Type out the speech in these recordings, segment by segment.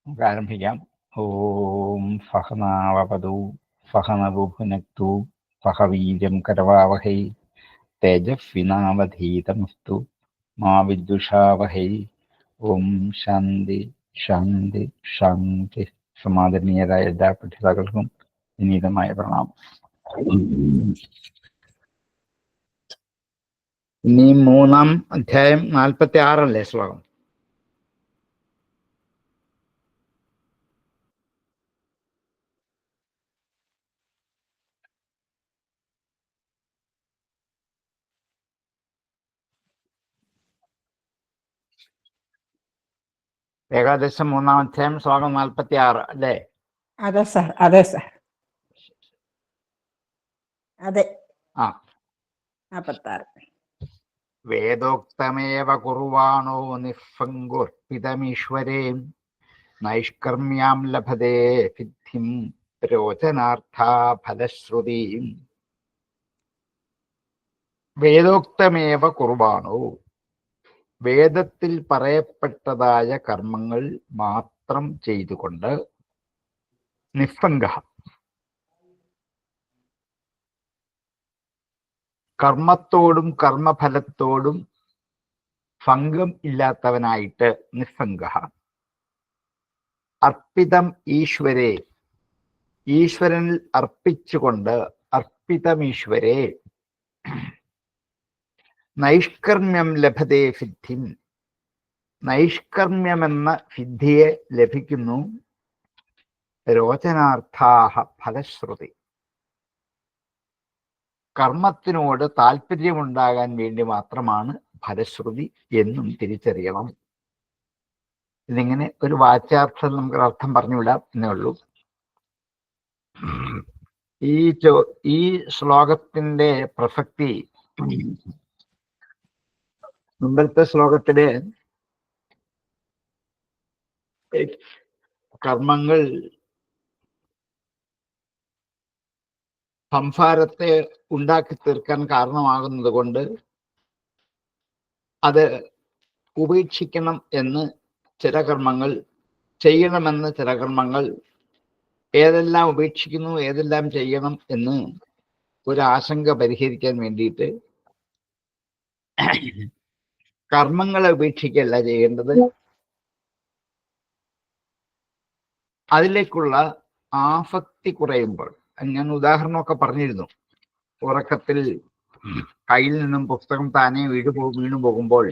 നമുക്ക് ആരംഭിക്കാം. ഓം സഹനാവവതു സഹനവു ഭുനക്തു സഹ വീര്യം കരവാവഹൈ തേജസ്വിനാവധീതമസ്തു മാ വിദ്വിഷാവഹൈ. ഓം ശാന്തി ശാന്തി ശാന്തി. സമാദരണീയരായ എല്ലാ പഠിതാക്കൾക്കും വിനീതമായ പ്രണാമം. ഇനി 3-ാം അധ്യായം 46 ശ്ലോകം. ഏകാദശം 3-ാം അധ്യായം ശ്ലോകം 46 അല്ലേ? അതെ സാർ, അതെ സാർ, അതെ. 46. വേദോക്തമേവ കുർവാണോ നിസ്സംഗോർപ്പിതമീശ്വരേ നൈഷ്കർമ്മ്യാം ലഭതേ സിദ്ധിം രോചനാർത്ഥാ ഫലശ്രുതിം. വേദോക്തമേവ കുർവാണോ, വേദത്തിൽ പറയപ്പെട്ടതായ കർമ്മങ്ങൾ മാത്രം ചെയ്തുകൊണ്ട്, നിസ്സംഗ, കർമ്മത്തോടും കർമ്മഫലത്തോടും സംഘം ഇല്ലാത്തവനായിട്ട്, നിസ്സംഗ, അർപ്പിതം ഈശ്വരേ, ഈശ്വരനിൽ അർപ്പിച്ചുകൊണ്ട്, അർപ്പിതമീശ്വരേ, നൈഷ്കർമ്മ്യം ലഭതേ സിദ്ധിം, നൈഷ്കർമ്മ്യമെന്ന സിദ്ധിയെ ലഭിക്കുന്നു. രോചനാർത്ഥാഹ ഫലശ്രുതി, കർമ്മത്തിനോട് താല്പര്യമുണ്ടാകാൻ വേണ്ടി മാത്രമാണ് ഫലശ്രുതി എന്നും തിരിച്ചറിയണം. ഇതിങ്ങനെ ഒരു വാച്യാർത്ഥം നമുക്കൊരു അർത്ഥം പറഞ്ഞുവിടാം എന്നേ ഉള്ളൂ. ഈ ശ്ലോകത്തിന്റെ പ്രസക്തി മുമ്പത്തെ ശ്ലോകത്തില് കർമ്മങ്ങൾ സംസാരത്തെ ഉണ്ടാക്കി തീർക്കാൻ കാരണമാകുന്നത് കൊണ്ട് അത് ഉപേക്ഷിക്കണം എന്ന് ചില കർമ്മങ്ങൾ, ചെയ്യണമെന്ന് ചില കർമ്മങ്ങൾ, ഏതെല്ലാം ഉപേക്ഷിക്കുന്നു ഏതെല്ലാം ചെയ്യണം എന്ന് ഒരാശങ്ക പരിഹരിക്കാൻ വേണ്ടിയിട്ട് കർമ്മങ്ങളെ ഉപേക്ഷിക്കുകയല്ല ചെയ്യേണ്ടത്, അതിലേക്കുള്ള ആസക്തി കുറയുമ്പോൾ, ഞാൻ ഉദാഹരണമൊക്കെ പറഞ്ഞിരുന്നു. ഉറക്കത്തിൽ കയ്യിൽ നിന്നും പുസ്തകം താനെ വീണു പോകുമ്പോൾ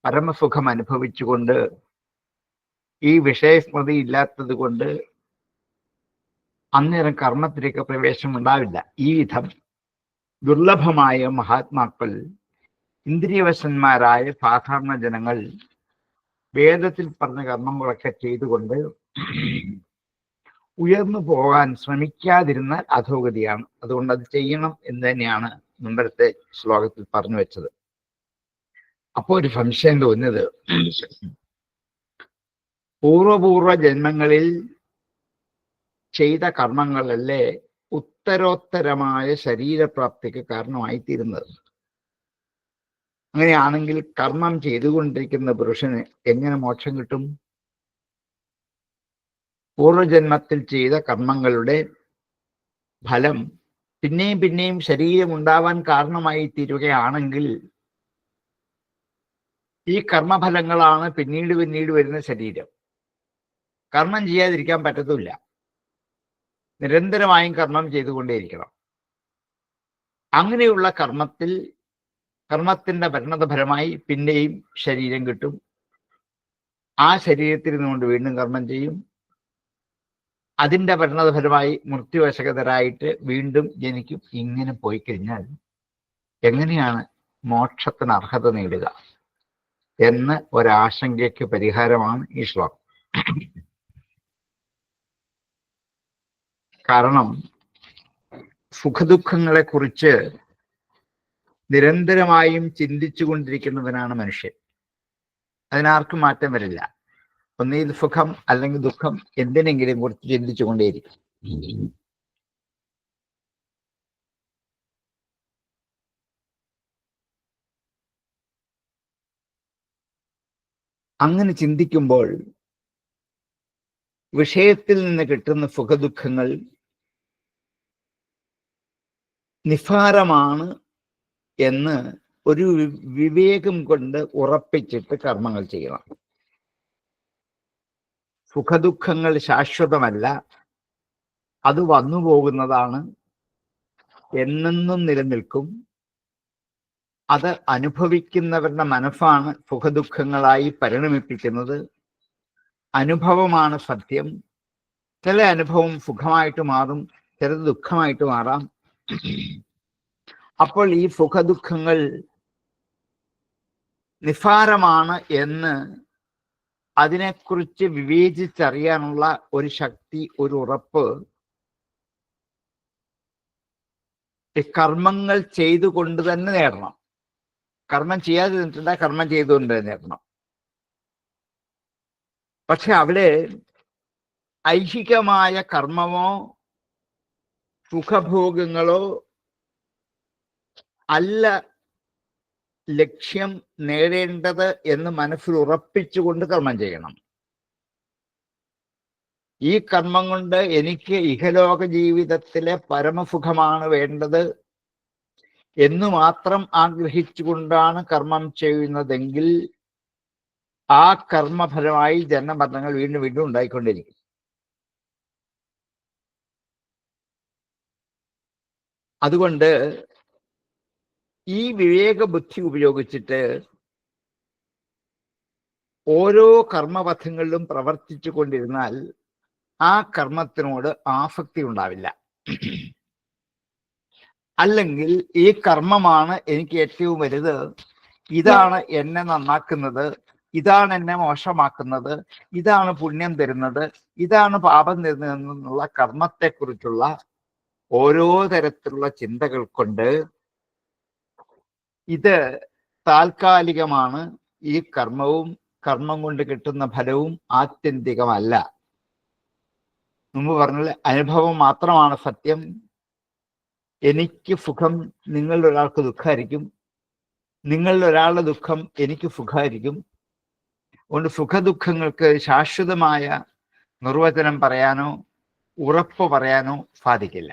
പരമസുഖം അനുഭവിച്ചുകൊണ്ട്, ഈ വിഷയസ്മൃതി ഇല്ലാത്തത് കൊണ്ട് അന്നേരം കർമ്മത്തിലേക്ക് പ്രവേശനം ഉണ്ടാവില്ല. ഈ വിധം ദുർലഭമായ മഹാത്മാക്കൾ, ഇന്ദ്രിയവശന്മാരായ സാധാരണ ജനങ്ങൾ വേദത്തിൽ പറഞ്ഞ കർമ്മങ്ങളൊക്കെ ചെയ്തുകൊണ്ട് ഉയർന്നു പോകാൻ ശ്രമിക്കാതിരുന്നാൽ അധോഗതിയാണ്. അതുകൊണ്ട് അത് ചെയ്യണം എന്ന് തന്നെയാണ് മുമ്പത്തെ ശ്ലോകത്തിൽ പറഞ്ഞു വെച്ചത്. അപ്പോൾ ഒരു സംശയം തോന്നിയത്, പൂർവപൂർവ ജന്മങ്ങളിൽ ചെയ്ത കർമ്മങ്ങളല്ലേ ഉത്തരോത്തരമായ ശരീരപ്രാപ്തിക്ക് കാരണമായിത്തീരുന്നത്. അങ്ങനെയാണെങ്കിൽ കർമ്മം ചെയ്തുകൊണ്ടിരിക്കുന്ന പുരുഷന് എങ്ങനെ മോക്ഷം കിട്ടും? പൂർവജന്മത്തിൽ ചെയ്ത കർമ്മങ്ങളുടെ ഫലം പിന്നെയും പിന്നെയും ശരീരം ഉണ്ടാവാൻ കാരണമായി തീരുകയാണെങ്കിൽ ഈ കർമ്മഫലങ്ങളാണ് പിന്നീട് വരുന്ന ശരീരം. കർമ്മം ചെയ്യാതിരിക്കാൻ പറ്റത്തില്ല. നിരന്തരമായും കർമ്മം ചെയ്തുകൊണ്ടേയിരിക്കണം. അങ്ങനെയുള്ള കർമ്മത്തിന്റെ പരിണതഫലമായി പിന്നെയും ശരീരം കിട്ടും. ആ ശരീരത്തിൽ നിന്നുകൊണ്ട് വീണ്ടും കർമ്മം ചെയ്യും. അതിൻ്റെ പരിണതഫലമായി മൃത്യുവശകതരായിട്ട് വീണ്ടും ജനിക്കും. ഇങ്ങനെ പോയി കഴിഞ്ഞാൽ എങ്ങനെയാണ് മോക്ഷത്തിന് അർഹത നേടുക എന്ന് ഒരാശങ്കയ്ക്ക് പരിഹാരമാണ് ഈ ശ്ലോകം. കാരണം സുഖദുഃഖങ്ങളെ കുറിച്ച് നിരന്തരമായും ചിന്തിച്ചു കൊണ്ടിരിക്കുന്നവനാണ് മനുഷ്യൻ. അതിനാർക്കും മാറ്റം വരില്ല. ഒന്നുകിൽ സുഖം അല്ലെങ്കിൽ ദുഃഖം, എന്തിനെങ്കിലും കുറിച്ച് ചിന്തിച്ചു കൊണ്ടേയിരിക്കും. അങ്ങനെ ചിന്തിക്കുമ്പോൾ വിഷയത്തിൽ നിന്ന് കിട്ടുന്ന സുഖദുഃഖങ്ങൾ നിസ്സാരമാണ് എന്ന് ഒരു വിവേകം കൊണ്ട് ഉറപ്പിച്ചിട്ട് കർമ്മങ്ങൾ ചെയ്യണം. സുഖദുഃഖങ്ങൾ ശാശ്വതമല്ല, അത് വന്നു പോകുന്നതാണ്, എന്നെന്നും നിലനിൽക്കും. അത് അനുഭവിക്കുന്നവരുടെ മനസ്സാണ് സുഖദുഃഖങ്ങളായി പരിണമിപ്പിക്കുന്നത്. അനുഭവമാണ് സത്യം. ചില അനുഭവം സുഖമായിട്ട് മാറും, ചിലത് ദുഃഖമായിട്ട് മാറാം. അപ്പോൾ ഈ സുഖദുഃഖങ്ങൾ നിസ്സാരമാണ് എന്ന് അതിനെക്കുറിച്ച് വിവേചിച്ചറിയാനുള്ള ഒരു ശക്തി, ഒരു ഉറപ്പ് കർമ്മങ്ങൾ ചെയ്തുകൊണ്ട് തന്നെ നേടണം. കർമ്മം ചെയ്യാതെ നിന്നിട്ടുണ്ട, കർമ്മം ചെയ്തുകൊണ്ട് തന്നെ നേടണം. പക്ഷെ അവിടെ ഐഹികമായ കർമ്മമോ സുഖഭോഗങ്ങളോ അല്ല ലക്ഷ്യം നേടേണ്ടത് എന്ന് മനസ്സിൽ ഉറപ്പിച്ചുകൊണ്ട് കർമ്മം ചെയ്യണം. ഈ കർമ്മം കൊണ്ട് എനിക്ക് ഇഹലോക ജീവിതത്തിലെ പരമസുഖമാണ് വേണ്ടത് എന്ന് മാത്രം ആഗ്രഹിച്ചുകൊണ്ടാണ് കർമ്മം ചെയ്യുന്നതെങ്കിൽ ആ കർമ്മഫലമായി ജന്മമരണങ്ങൾ വീണ്ടും വീണ്ടും ഉണ്ടായിക്കൊണ്ടിരിക്കും. അതുകൊണ്ട് ഈ വിവേക ബുദ്ധി ഉപയോഗിച്ചിട്ട് ഓരോ കർമ്മപഥങ്ങളിലും പ്രവർത്തിച്ചു കൊണ്ടിരുന്നാൽ ആ കർമ്മത്തിനോട് ആസക്തി ഉണ്ടാവില്ല. അല്ലെങ്കിൽ ഈ കർമ്മമാണ് എനിക്ക് ഏറ്റവും വലുത്, ഇതാണ് എന്നെ നന്നാക്കുന്നത്, ഇതാണ് എന്നെ മോശമാക്കുന്നത്, ഇതാണ് പുണ്യം തരുന്നത്, ഇതാണ് പാപം തരുന്നത് എന്നുള്ള കർമ്മത്തെക്കുറിച്ചുള്ള ഓരോ തരത്തിലുള്ള ചിന്തകൾ കൊണ്ട് ഇത് താൽക്കാലികമാണ്, ഈ കർമ്മവും കർമ്മം കൊണ്ട് കിട്ടുന്ന ഫലവും ആത്യന്തികമല്ല. മുമ്പ് പറഞ്ഞ അനുഭവം മാത്രമാണ് സത്യം. എനിക്ക് സുഖം നിങ്ങളിൽ ഒരാൾക്ക് ദുഃഖമായിരിക്കും, നിങ്ങളിൽ ഒരാളുടെ ദുഃഖം എനിക്ക് സുഖമായിരിക്കും. അതുകൊണ്ട് സുഖദുഃഖങ്ങൾക്ക് ശാശ്വതമായ നിർവചനം പറയാനോ ഉറപ്പ് പറയാനോ സാധിക്കില്ല.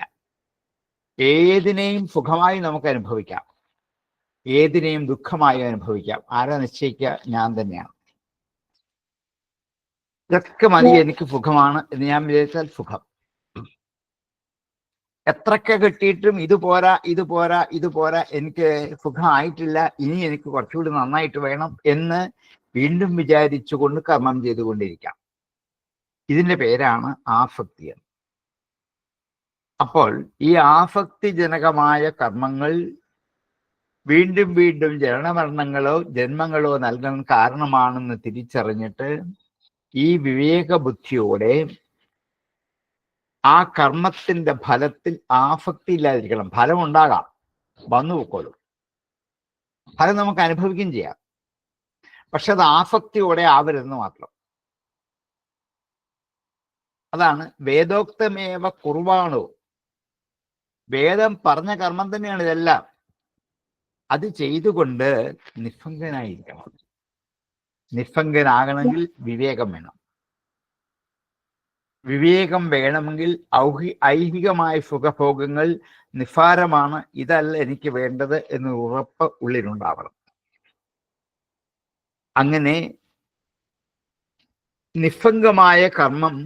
ഏതിനെയും സുഖമായി നമുക്ക് അനുഭവിക്കാം, ഏതിനെയും ദുഃഖമായി അനുഭവിക്കാം. ആരാ നിശ്ചയിക്കുക? ഞാൻ തന്നെയാണ്. ഇതൊക്കെ മതി, എനിക്ക് സുഖമാണ് എന്ന് ഞാൻ വിചാരിച്ചാൽ സുഖം. എത്രയൊക്കെ കിട്ടിയിട്ടും ഇത് പോരാ, ഇത് പോരാ, ഇത് പോരാ, എനിക്ക് സുഖമായിട്ടില്ല, ഇനി എനിക്ക് കുറച്ചുകൂടി നന്നായിട്ട് വേണം എന്ന് വീണ്ടും വിചാരിച്ചുകൊണ്ട് കർമ്മം ചെയ്തുകൊണ്ടിരിക്കാം. ഇതിന്റെ പേരാണ് ആസക്തി. അപ്പോൾ ഈ ആസക്തിജനകമായ കർമ്മങ്ങൾ വീണ്ടും വീണ്ടും ജനനമരണങ്ങളോ ജന്മങ്ങളോ നൽകാൻ കാരണമാണെന്ന് തിരിച്ചറിഞ്ഞിട്ട് ഈ വിവേക ബുദ്ധിയോടെ ആ കർമ്മത്തിന്റെ ഫലത്തിൽ ആസക്തി ഇല്ലാതിരിക്കണം. ഫലം ഉണ്ടാകാം, വന്നു പോക്കോളും, ഫലം നമുക്ക് അനുഭവിക്കുകയും ചെയ്യാം. പക്ഷെ അത് ആസക്തിയോടെ ആവരുതെന്ന് മാത്രം. അതാണ് വേദോക്തമേവ കുർവാണോ, വേദം പറഞ്ഞ കർമ്മം തന്നെയാണ് ഇതെല്ലാം. അത് ചെയ്തുകൊണ്ട് നിസ്സംഗനായിരിക്കണം. നിസ്സംഗനാകണമെങ്കിൽ വിവേകം വേണം. വിവേകം വേണമെങ്കിൽ ഐഹികമായ സുഖഭോഗങ്ങൾ നിസ്സാരമാണ്, ഇതല്ല എനിക്ക് വേണ്ടത് എന്ന് ഉറപ്പ് ഉള്ളിലുണ്ടാവണം. അങ്ങനെ നിസ്സംഗമായ കർമ്മം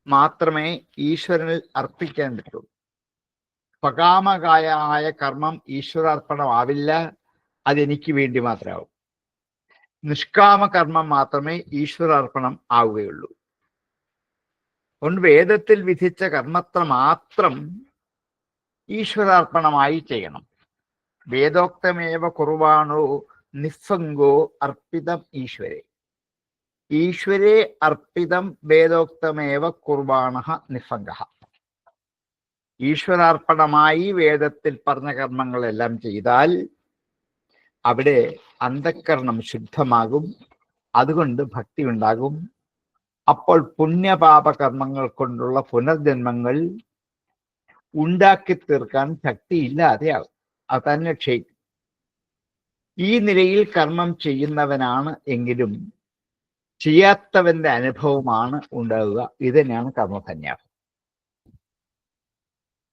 മാത്രമേ ഈശ്വരനിൽ അർപ്പിക്കാൻ പറ്റൂ. സ്വകാമകായ കർമ്മം ഈശ്വരാർപ്പണമാവില്ല, അതെനിക്ക് വേണ്ടി മാത്രമാവും. നിഷ്കാമ കർമ്മം മാത്രമേ ഈശ്വരാർപ്പണം ആവുകയുള്ളൂ. അതുകൊണ്ട് വേദത്തിൽ വിധിച്ച കർമ്മത്ര മാത്രം ഈശ്വരാർപ്പണമായി ചെയ്യണം. വേദോക്തമേവ കുർവാണോ നിസ്സംഗോ അർപ്പിതം ഈശ്വരേ, ഈശ്വരേ അർപ്പിതം വേദോക്തമേവ കുർവാണഃ നിസ്സംഗഃ. ഈശ്വരാർപ്പണമായി വേദത്തിൽ പറഞ്ഞ കർമ്മങ്ങളെല്ലാം ചെയ്താൽ അവിടെ അന്ധക്കരണം ശുദ്ധമാകും, അതുകൊണ്ട് ഭക്തി ഉണ്ടാകും. അപ്പോൾ പുണ്യപാപ കർമ്മങ്ങൾ കൊണ്ടുള്ള പുനർജന്മങ്ങൾ ഉണ്ടാക്കി തീർക്കാൻ ശക്തിയില്ലാതെയാകും, അത് തന്നെ ക്ഷയിക്കും. ഈ നിലയിൽ കർമ്മം ചെയ്യുന്നവനാണ് എങ്കിലും ചെയ്യാത്തവന്റെ അനുഭവമാണ് ഉണ്ടാവുക. ഇത് തന്നെയാണ് കർമ്മസന്യാസം.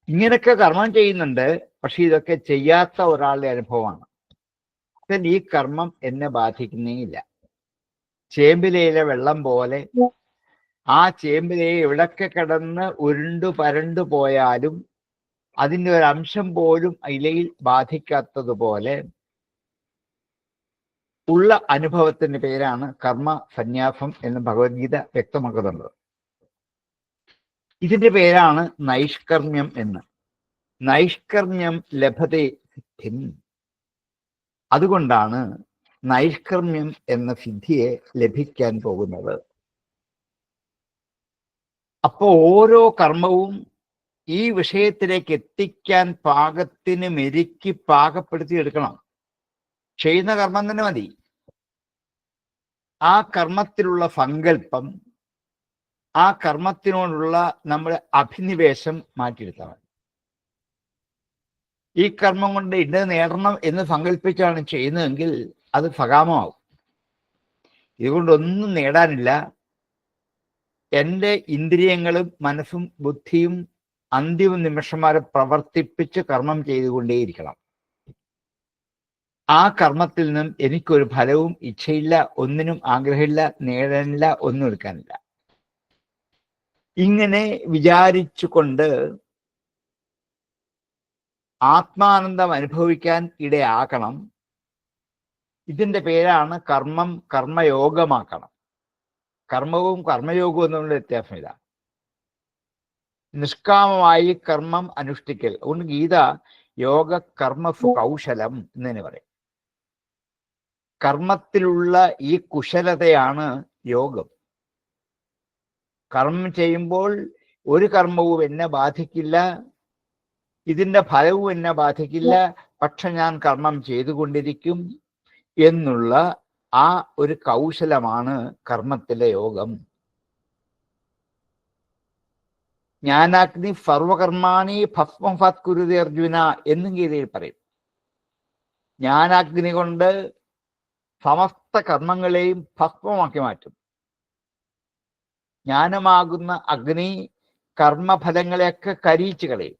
ഇങ്ങനൊക്കെ കർമ്മം ചെയ്യുന്നുണ്ട്, പക്ഷെ ഇതൊക്കെ ചെയ്യാത്ത ഒരാളുടെ അനുഭവമാണ്. ഈ കർമ്മം എന്നെ ബാധിക്കുന്നേയില്ല. ചേമ്പിലയിലെ വെള്ളം പോലെ ആ ചേമ്പിലയെ എവിടൊക്കെ കിടന്ന് ഉരുണ്ടു പരണ്ടു പോയാലും അതിൻ്റെ ഒരു അംശം പോലും ഇലയിൽ ബാധിക്കാത്തതുപോലെ ഉള്ള അനുഭവത്തിന്റെ പേരാണ് കർമ്മ സന്യാസം എന്ന് ഭഗവത്ഗീത വ്യക്തമാക്കുന്നുണ്ട്. ഇതിന്റെ പേരാണ് നൈഷ്കർമ്മ്യം എന്ന്. നൈഷ്കർമ്മ്യം ലഭതേ സിദ്ധിം. അതുകൊണ്ടാണ് നൈഷ്കർമ്മ്യം എന്ന സിദ്ധിയെ ലഭിക്കാൻ പോകുന്നത്. അപ്പോൾ ഓരോ കർമ്മവും ഈ വിഷയത്തിലേക്ക് എത്തിക്കാൻ പാകത്തിന് മെരുക്കി പാകപ്പെടുത്തി എടുക്കണം. ചെയ്യുന്ന കർമ്മം തന്നെ മതി. ആ കർമ്മത്തിലുള്ള സങ്കല്പം, ആ കർമ്മത്തിനോടുള്ള നമ്മുടെ അഭിനിവേശം മാറ്റിയെടുത്താൽ മതി. ഈ കർമ്മം കൊണ്ട് ഇന്നത് നേടണം എന്ന് സങ്കല്പിച്ചാണ് ചെയ്യുന്നതെങ്കിൽ അത് സകാമമാവും. ഇതുകൊണ്ടൊന്നും നേടാനില്ല. എൻ്റെ ഇന്ദ്രിയങ്ങളും മനസ്സും ബുദ്ധിയും അന്തിമ നിമിഷം വരെ പ്രവർത്തിപ്പിച്ച് കർമ്മം ചെയ്തുകൊണ്ടേയിരിക്കണം. ആ കർമ്മത്തിൽ നിന്നും എനിക്കൊരു ഫലവും ഇച്ഛയില്ല, ഒന്നിനും ആഗ്രഹമില്ല, നേടാനില്ല, ഒന്നും എടുക്കാനില്ല. ഇങ്ങനെ വിചാരിച്ചുകൊണ്ട് ആത്മാനന്ദം അനുഭവിക്കാൻ ഇടയാക്കണം. ഇതിൻ്റെ പേരാണ് കർമ്മം കർമ്മയോഗമാക്കണം. കർമ്മവും കർമ്മയോഗവും തമ്മിലുള്ള വ്യത്യാസം ഇതാണ്. നിഷ്കാമമായി കർമ്മം അനുഷ്ഠിക്കൽ. അതുകൊണ്ട് ഗീത യോഗ കർമ്മസു കൗശലം എന്ന് തന്നെ പറയും. കർമ്മത്തിലുള്ള ഈ കുശലതയാണ് യോഗം. കർമ്മം ചെയ്യുമ്പോൾ ഒരു കർമ്മവും എന്നെ ബാധിക്കില്ല, ഇതിൻ്റെ ഫലവും എന്നെ ബാധിക്കില്ല, പക്ഷെ ഞാൻ കർമ്മം ചെയ്തുകൊണ്ടിരിക്കും എന്നുള്ള ആ ഒരു കൗശലമാണ് കർമ്മത്തിലെ യോഗം. ജ്ഞാനാഗ്നി സർവകർമാണി ഭസ്മഫാത് കുരുതേ അർജുന എന്നും ഗീതയിൽ പറയും. ജ്ഞാനാഗ്നി കൊണ്ട് സമസ്ത കർമ്മങ്ങളെയും ഭസ്മമാക്കി മാറ്റും. ജ്ഞാനമാകുന്ന അഗ്നി കർമ്മഫലങ്ങളെയൊക്കെ കരിയിച്ചു കളയും,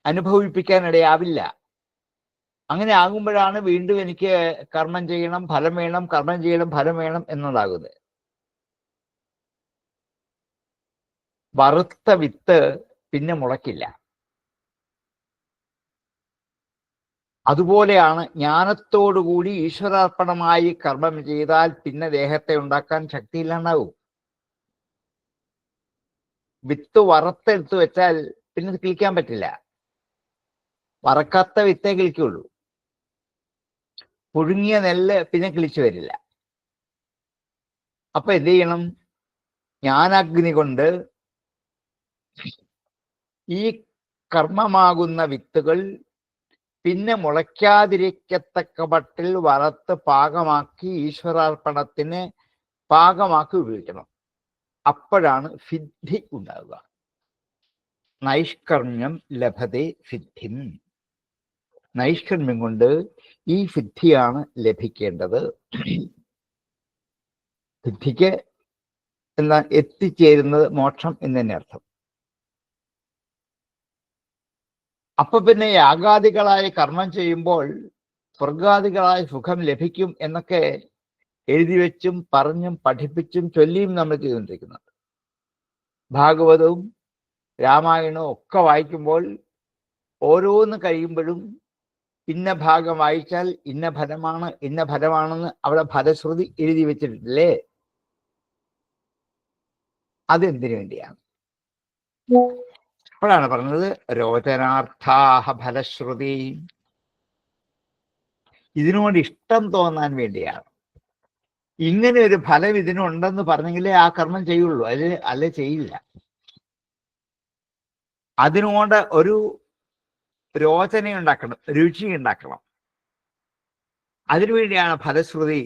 അനുഭവിപ്പിക്കാനിടയാവില്ല. അങ്ങനെ ആകുമ്പോഴാണ് വീണ്ടും എനിക്ക് കർമ്മം ചെയ്യണം, ഫലം വേണം, കർമ്മം ചെയ്യണം, ഫലം വേണം എന്നതാകുന്നത്. വറുത്ത വിത്ത് പിന്നെ മുളയ്ക്കില്ല. അതുപോലെയാണ് ജ്ഞാനത്തോടുകൂടി ഈശ്വരാർപ്പണമായി കർമ്മം ചെയ്താൽ പിന്നെ ദേഹത്തെ ഉണ്ടാക്കാൻ ശക്തിയില്ലാണ്ടാവും. വിത്ത് വറുത്തെടുത്ത് വെച്ചാൽ പിന്നെ അത് കിളിക്കാൻ പറ്റില്ല. വറക്കാത്ത വിത്തേ കിളിക്കുള്ളൂ. പുഴുങ്ങിയ നെല്ല് പിന്നെ കിളിച്ചു വരില്ല. അപ്പൊ എന്ത് ചെയ്യണം? ജ്ഞാനാഗ്നി കൊണ്ട് ഈ കർമ്മമാകുന്ന വിത്തുകൾ പിന്നെ മുളയ്ക്കാതിരിക്കത്തക്ക മട്ടിൽ വറുത്ത് പാകമാക്കി ഈശ്വരാർപ്പണത്തിന് പാകമാക്കി ഉപയോഗിക്കണം. അപ്പോഴാണ് സിദ്ധി ഉണ്ടാവുക. നൈഷ്കർമ്മ്യം ലഭതേ സിദ്ധിം. നൈഷ്കർമ്മ്യം കൊണ്ട് ഈ സിദ്ധിയാണ് ലഭിക്കേണ്ടത്. സിദ്ധിക്ക് എന്താ? എത്തിച്ചേരുന്നത് മോക്ഷം എന്ന് തന്നെ അർത്ഥം. അപ്പൊ പിന്നെ യാഗാദികളായി കർമ്മം ചെയ്യുമ്പോൾ സ്വർഗാദികളായ സുഖം ലഭിക്കും എന്നൊക്കെ എഴുതി വെച്ചും പറഞ്ഞും പഠിപ്പിച്ചും ചൊല്ലിയും നമ്മൾ ചെയ്തുകൊണ്ടിരിക്കുന്നുണ്ട്. ഭാഗവതവും രാമായണവും ഒക്കെ വായിക്കുമ്പോൾ ഓരോന്ന് കഴിയുമ്പോഴും ഇന്ന ഭാഗം വായിച്ചാൽ ഇന്ന ഫലമാണ്, ഇന്ന ഫലമാണെന്ന് അവിടെ ഫലശ്രുതി എഴുതി വെച്ചിട്ടില്ലേ? അതെന്തിനു വേണ്ടിയാണ്? അപ്പോഴാണ് പറഞ്ഞത് രോചനാർത്ഥാഹ ഫലശ്രുതി. ഇതിനോട് ഇഷ്ടം തോന്നാൻ വേണ്ടിയാണ്. ഇങ്ങനെ ഒരു ഫലം ഇതിനുണ്ടെന്ന് പറഞ്ഞെങ്കിലേ ആ കർമ്മം ചെയ്യുള്ളൂ, അല്ലെ ചെയ്യില്ല. അതിനോട് ഒരു രോചന ഉണ്ടാക്കണം, രുചി ഉണ്ടാക്കണം. അതിനുവേണ്ടിയാണ് ഫലശ്രുതി.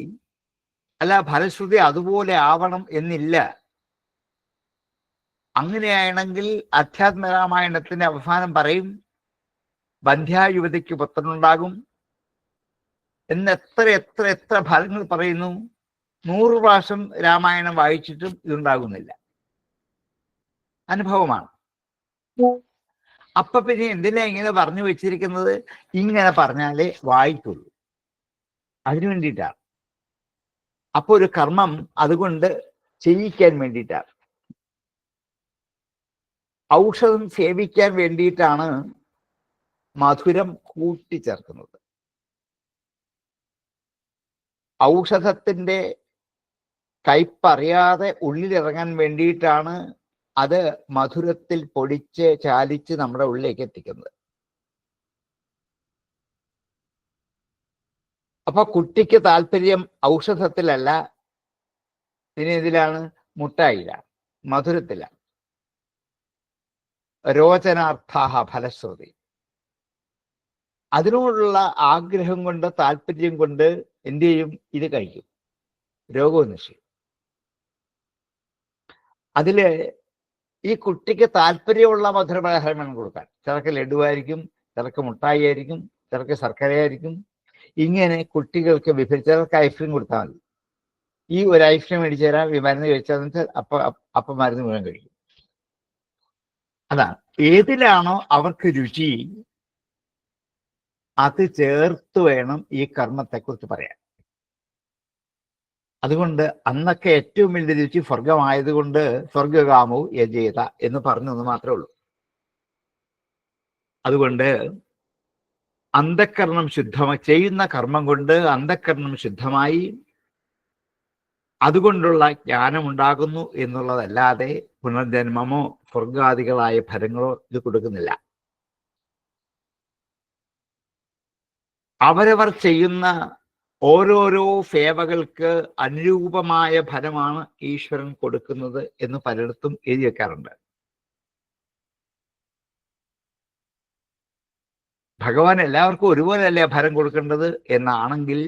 അല്ല, ഫലശ്രുതി അതുപോലെ ആവണം എന്നില്ല. അങ്ങനെയാണെങ്കിൽ അധ്യാത്മരാമായണത്തിന്റെ അവസാനം പറയും ബന്ധ്യായുവതിക്ക് പുത്രനുണ്ടാകും എന്ന്. എത്ര എത്ര എത്ര ഫലങ്ങൾ പറയുന്നു. 100 പ്രാവശ്യം രാമായണം വായിച്ചിട്ടും ഇതുണ്ടാകുന്നില്ല. അനുഭവമാണ്. അപ്പൊ പിന്നെ എന്തിനാ ഇങ്ങനെ പറഞ്ഞു വെച്ചിരിക്കുന്നത്? ഇങ്ങനെ പറഞ്ഞാലേ വായിക്കുള്ളൂ, അതിനു വേണ്ടിയിട്ടാണ്. അപ്പൊ ഒരു കർമ്മം അതുകൊണ്ട് ചെയ്യിക്കാൻ വേണ്ടിയിട്ടാണ്. ഔഷധം സേവിക്കാൻ വേണ്ടിയിട്ടാണ് മധുരം കൂട്ടിച്ചേർക്കുന്നത്. ഔഷധത്തിന്റെ കയ്പറിയാതെ ഉള്ളിലിറങ്ങാൻ വേണ്ടിയിട്ടാണ് അത് മധുരത്തിൽ പൊടിച്ച് ചാലിച്ച് നമ്മുടെ ഉള്ളിലേക്ക് എത്തിക്കുന്നത്. അപ്പൊ കുട്ടിക്ക് താല്പര്യം ഔഷധത്തിലല്ല, പിന്നെ ഇതിലാണ്, മുട്ടായില്ല, മധുരത്തില. രോചനാർത്ഥാഹ ഫലശ്രുതി. അതിനോടുള്ള ആഗ്രഹം കൊണ്ട്, താല്പര്യം കൊണ്ട് എന്ത് ചെയ്യും? ഇത് കഴിക്കും, രോഗവും നശിക്കും. അതില് ഈ കുട്ടിക്ക് താല്പര്യമുള്ള മധുരപലഹാരം വേണം കൊടുക്കാൻ. ചിലർക്ക് ലഡുവായിരിക്കും, ചിലർക്ക് മുട്ടായി ആയിരിക്കും, ചിലർക്ക് ശർക്കരയായിരിക്കും. ഇങ്ങനെ കുട്ടികൾക്ക് ചിലർക്ക് ഐസ്ക്രീം കൊടുത്താൽ മതി. ഈ ഒരു ഐസ്ക്രീം മേടിച്ചു തരാം, ഈ മരുന്ന് കഴിച്ചാൽ അപ്പൊ മരുന്ന് മുഴുവൻ കഴിക്കും. അതാണ്. ഏതിലാണോ അവർക്ക് രുചി അത് ചേർത്ത് വേണം ഈ കർമ്മത്തെക്കുറിച്ച് പറയാൻ. അതുകൊണ്ട് അന്നൊക്കെ ഏറ്റവും വലിയ രുചി സ്വർഗമായതുകൊണ്ട് സ്വർഗകാമോ യജേത എന്ന് പറഞ്ഞെന്ന് മാത്രമേ ഉള്ളൂ. അതുകൊണ്ട് അന്ധക്കരണം ശുദ്ധമായി ചെയ്യുന്ന കർമ്മം കൊണ്ട് അന്ധക്കരണം ശുദ്ധമായി അതുകൊണ്ടുള്ള ജ്ഞാനമുണ്ടാകുന്നു എന്നുള്ളതല്ലാതെ പുനർജന്മമോ സ്വർഗാദികളായ ഫലങ്ങളോ ഇത് കൊടുക്കുന്നില്ല. അവരവർ ചെയ്യുന്ന ഓരോരോ സേവകൾക്ക് അനുരൂപമായ ഫലമാണ് ഈശ്വരൻ കൊടുക്കുന്നത് എന്ന് പലയിടത്തും എഴുതി വെക്കാറുണ്ട്. ഭഗവാൻ എല്ലാവർക്കും ഒരുപോലെയല്ലേ ഫലം കൊടുക്കേണ്ടത് എന്നാണെങ്കിൽ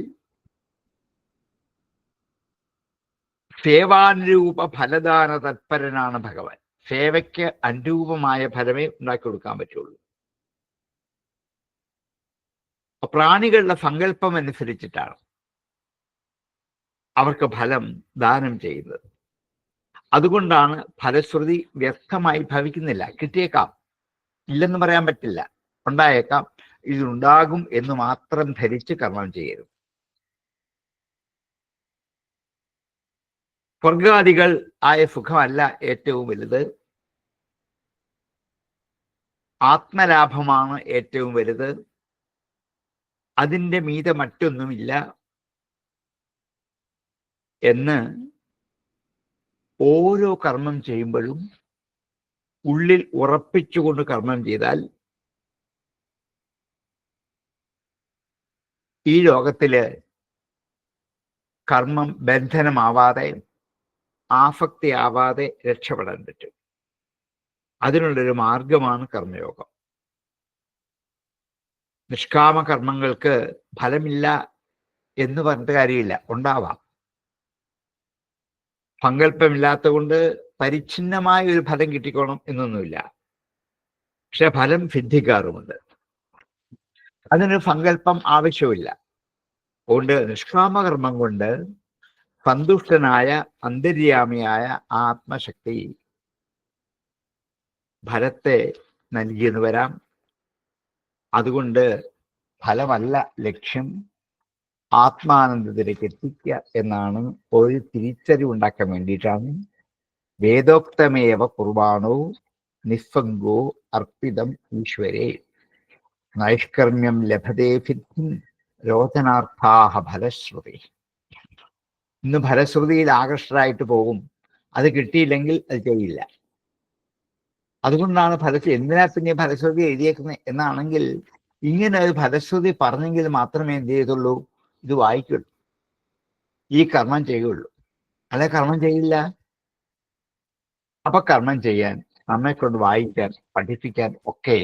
സേവാനുരൂപ ഫലദാന തത്പരനാണ് ഭഗവാൻ. സേവയ്ക്ക് അനുരൂപമായ ഫലമേ ഉണ്ടാക്കി കൊടുക്കാൻ പറ്റുള്ളൂ. പ്രാണികളുടെ സങ്കല്പം അനുസരിച്ചിട്ടാണ് അവർക്ക് ഫലം ദാനം ചെയ്യുന്നത്. അതുകൊണ്ടാണ് ഫലശ്രുതി വ്യക്തമായി ഭവിക്കുന്നില്ല. കിട്ടിയേക്കാം, ഇല്ലെന്ന് പറയാൻ പറ്റില്ല, ഉണ്ടായേക്കാം, ഇതുണ്ടാകും എന്ന് മാത്രം ധരിച്ച് കർമ്മം ചെയ്യരുത്. സ്വർഗാദികൾ ആയ സുഖമല്ല ഏറ്റവും വലുത്, ആത്മലാഭമാണ് ഏറ്റവും വലുത്. അതിൻ്റെ മീതെ മറ്റൊന്നുമില്ല എന്ന് ഓരോ കർമ്മം ചെയ്യുമ്പോഴും ഉള്ളിൽ ഉറപ്പിച്ചുകൊണ്ട് കർമ്മം ചെയ്താൽ ഈ ലോകത്തില് കർമ്മം ബന്ധനമാവാതെ ആസക്തിയാവാതെ രക്ഷപ്പെടാൻ പറ്റും. അതിനുള്ളൊരു മാർഗമാണ് കർമ്മയോഗം. നിഷ്കാമ കർമ്മങ്ങൾക്ക് ഫലമില്ല എന്ന് പറഞ്ഞിട്ട് കാര്യമില്ല, ഉണ്ടാവാം. സങ്കല്പമില്ലാത്ത കൊണ്ട് പരിച്ഛിന്നമായ ഒരു ഫലം കിട്ടിക്കോണം എന്നൊന്നുമില്ല. പക്ഷെ ഫലം സിദ്ധിക്കാറുമുണ്ട്. അതിന് സങ്കല്പം ആവശ്യമില്ല. അതുകൊണ്ട് നിഷ്കാമകർമ്മം കൊണ്ട് സന്തുഷ്ടനായ അന്തര്യാമിയായ ആത്മശക്തി ഫലത്തെ നൽകിയെന്ന് വരാം. അതുകൊണ്ട് ഫലമല്ല ലക്ഷ്യം, ആത്മാനന്ദത്തിലേക്ക് എത്തിക്കുക എന്നാണ് ഒരു തിരിച്ചറിവുണ്ടാക്കാൻ വേണ്ടിയിട്ടാണ് വേദോക്തമേവ കുർബാണോ നിസ്സംഗോ അർപ്പിതം ഈശ്വരേ നൈഷ്കർമ്മ്യം ലഭതേ സിദ്ധിം രോചനാർത്ഥാഹ ഫലശ്രുതി. ഇന്ന് ഫലശ്രുതിയിൽ ആകർഷകരായിട്ട് പോകും, അത് കിട്ടിയില്ലെങ്കിൽ അത് ചെയ്യില്ല. അതുകൊണ്ടാണ് എന്തിനാ പിന്നെ ഫലശ്രുതി എഴുതിയേക്കുന്നത് എന്നാണെങ്കിൽ, ഇങ്ങനെ ഒരു ഫലശ്രുതി പറഞ്ഞെങ്കിൽ മാത്രമേ എന്ത് ചെയ്തുള്ളൂ, ഇത് വായിക്കുള്ളൂ, ഈ കർമ്മം ചെയ്യുള്ളൂ. അല്ലെ കർമ്മം ചെയ്യില്ല. അപ്പൊ കർമ്മം ചെയ്യാൻ, നമ്മെ കൊണ്ട് വായിക്കാൻ, പഠിപ്പിക്കാൻ ഒക്കെ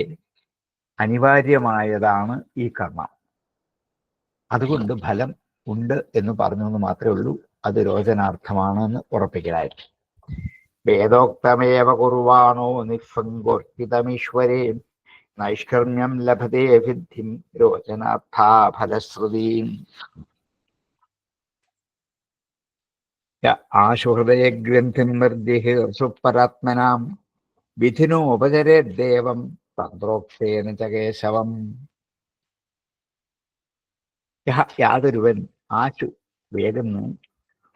അനിവാര്യമായതാണ് ഈ കർമ്മം. അതുകൊണ്ട് ഫലം ഉണ്ട് എന്ന് പറഞ്ഞു എന്ന് മാത്രമേ ഉള്ളൂ. അത് രോചനാർത്ഥമാണെന്ന് ഉറപ്പിക്കലായിരുന്നു. വേദോക്തമേവ കുർവാണോ നിസ്സംഗോർപ്പിതമീശ്വരേ നൈഷ്കർമ്മ്യം ലഭതേ സിദ്ധിം രോചനാർത്ഥാ ഫലശ്രുതീം. ആശുഹൃദയഗ്രന്ഥിം നിർജിഹി സുപരാത്മനാം വിധിനോ ഉപചരേദ്ദേവം തന്ത്രോക്തേന ച കേശവം. യാതൊരുവൻ ആശു വേഗന്ന്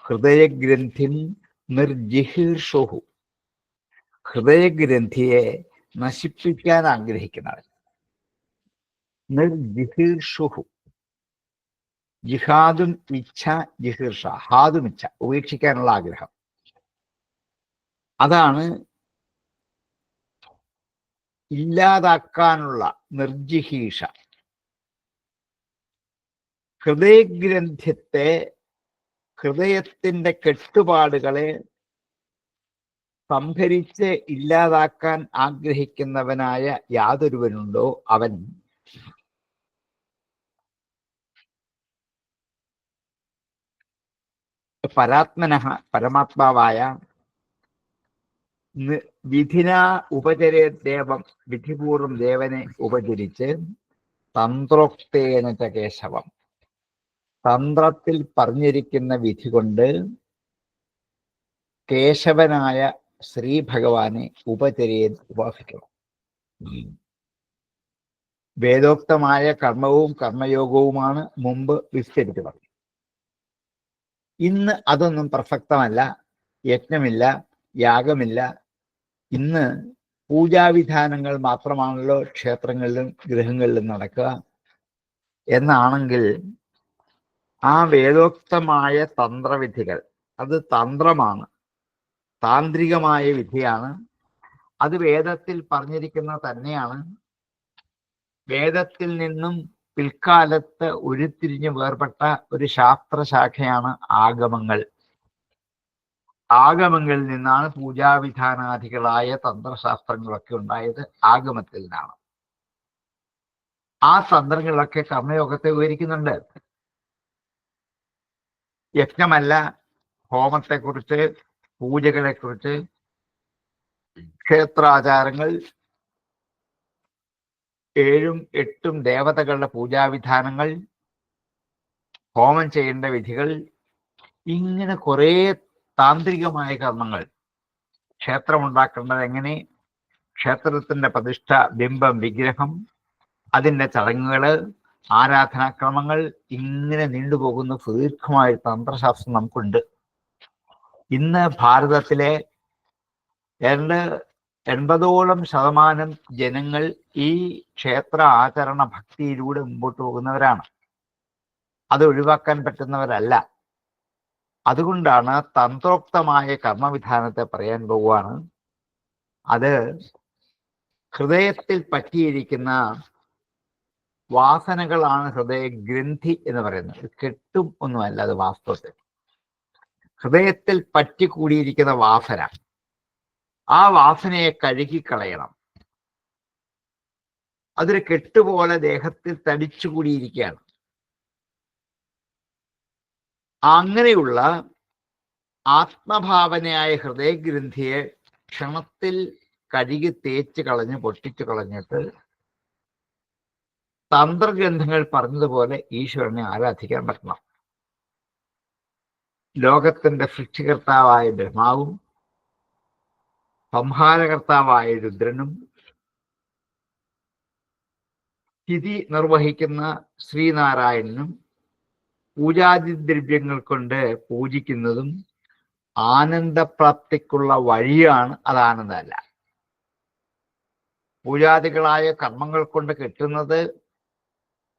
ഹൃദയഗ്രന്ഥിം നിർജിഹീർഷുഹു, ഹൃദയഗ്രന്ഥിയെ നശിപ്പിക്കാൻ ആഗ്രഹിക്കുന്നവൻ. നിർജിഹീർഷുഹു, ജിഹാദും ഇച്ഛ, ജിഹീർഷ ഹാദും ഇച്ഛ, ഉപേക്ഷിക്കാനുള്ള ആഗ്രഹം. അതാണ് ഇല്ലാതാക്കാനുള്ള നിർജിഹീഷ. ഹൃദയഗ്രന്ഥത്തെ, ഹൃദയത്തിന്റെ കെട്ടുപാടുകളെ സംഭരിച്ച് ഇല്ലാതാക്കാൻ ആഗ്രഹിക്കുന്നവനായ യാതൊരുവനുണ്ടോ അവൻ പരാത്മനഃ, പരമാത്മാവായ വിധിന ഉപചരേ ദേവം, വിധിപൂർവം ദേവനെ ഉപചരിച്ച് തന്ത്രോക്തേന ച കേശവം, തന്ത്രത്തിൽ പറഞ്ഞിരിക്കുന്ന വിധി കൊണ്ട് കേശവനായ ശ്രീ ഭഗവാനെ ഉപാസിക്കണം. വേദോക്തമായ കർമ്മവും കർമ്മയോഗവുമാണ് മുമ്പ് വിസ്തരിച്ചു പറഞ്ഞത്. ഇന്ന് അതൊന്നും പ്രസക്തമല്ല, യജ്ഞമില്ല, യാഗമില്ല. ഇന്ന് പൂജാവിധാനങ്ങൾ മാത്രമാണല്ലോ ക്ഷേത്രങ്ങളിലും ഗൃഹങ്ങളിലും നടക്കുക എന്നാണെങ്കിൽ ആ വേദോക്തമായ തന്ത്രവിധികൾ, അത് തന്ത്രമാണ്, താന്ത്രികമായ വിധിയാണ്. അത് വേദത്തിൽ പറഞ്ഞിരിക്കുന്നത് തന്നെയാണ്. വേദത്തിൽ നിന്നും പിൽക്കാലത്ത് ഉരുത്തിരിഞ്ഞ് വേർപെട്ട ഒരു ശാസ്ത്രശാഖയാണ് ആഗമങ്ങൾ. ആഗമങ്ങളിൽ നിന്നാണ് പൂജാവിധാനാദികളായ തന്ത്രശാസ്ത്രങ്ങളൊക്കെ ഉണ്ടായത്. ആഗമത്തിൽ നിന്നാണ്. ആ തന്ത്രങ്ങളൊക്കെ കർമ്മയോഗത്തെ വിവരിക്കുന്നുണ്ട്. യജ്ഞമല്ല, ഹോമത്തെക്കുറിച്ച്, പൂജകളെക്കുറിച്ച്, ക്ഷേത്രാചാരങ്ങൾ, 7 8 ദേവതകളുടെ പൂജാവിധാനങ്ങൾ, ഹോമം ചെയ്യേണ്ട വിധികൾ, ഇങ്ങനെ കുറേ താന്ത്രികമായ കർമ്മങ്ങൾ. ക്ഷേത്രമുണ്ടാക്കേണ്ടത് എങ്ങനെ, ക്ഷേത്രത്തിന്റെ പ്രതിഷ്ഠ, ബിംബം, വിഗ്രഹം, അതിൻ്റെ ചടങ്ങുകൾ, ആരാധനാക്രമങ്ങൾ, ഇങ്ങനെ നീണ്ടുപോകുന്ന സുദീർഘമായ തന്ത്രശാസ്ത്രം നമുക്കുണ്ട്. ഇന്ന് ഭാരതത്തിലെ 80% ജനങ്ങൾ ഈ ക്ഷേത്ര ആചരണ ഭക്തിയിലൂടെ മുമ്പോട്ട് പോകുന്നവരാണ്. അത് ഒഴിവാക്കാൻ പറ്റുന്നവരല്ല. അതുകൊണ്ടാണ് തന്ത്രോക്തമായ കർമ്മവിധാനത്തെ പറയാൻ പോവുകയാണ്. അത് ഹൃദയത്തിൽ പറ്റിയിരിക്കുന്ന വാസനകളാണ് ഹൃദയഗ്രന്ഥി എന്ന് പറയുന്നത്. കെട്ടും ഒന്നുമല്ല അത്. വാസ്തവത്തിൽ ഹൃദയത്തിൽ പറ്റിക്കൂടിയിരിക്കുന്ന വാസന, ആ വാസനയെ കഴുകിക്കളയണം. അതൊരു കെട്ടുപോലെ ദേഹത്തിൽ തടിച്ചുകൂടിയിരിക്കുകയാണ്. അങ്ങനെയുള്ള ആത്മഭാവനയായ ഹൃദയഗ്രന്ഥിയെ ക്ഷണത്തിൽ കഴുകി തേച്ച് കളഞ്ഞ് പൊട്ടിച്ചു കളഞ്ഞിട്ട് തന്ത്രഗ്രന്ഥങ്ങൾ പറഞ്ഞതുപോലെ ഈശ്വരനെ ആരാധിക്കാൻ പറ്റണം. ലോകത്തിന്റെ സൃഷ്ടികർത്താവായ ബ്രഹ്മാവും സംഹാരകർത്താവായ രുദ്രനും സ്ഥിതി നിർവഹിക്കുന്ന ശ്രീനാരായണനും പൂജാതിദ്രവ്യങ്ങൾ കൊണ്ട് പൂജിക്കുന്നതും ആനന്ദപ്രാപ്തിക്കുള്ള വഴിയാണ്. അത് ആനന്ദമല്ല. പൂജാദികളായ കർമ്മങ്ങൾ കൊണ്ട് കിട്ടുന്നത്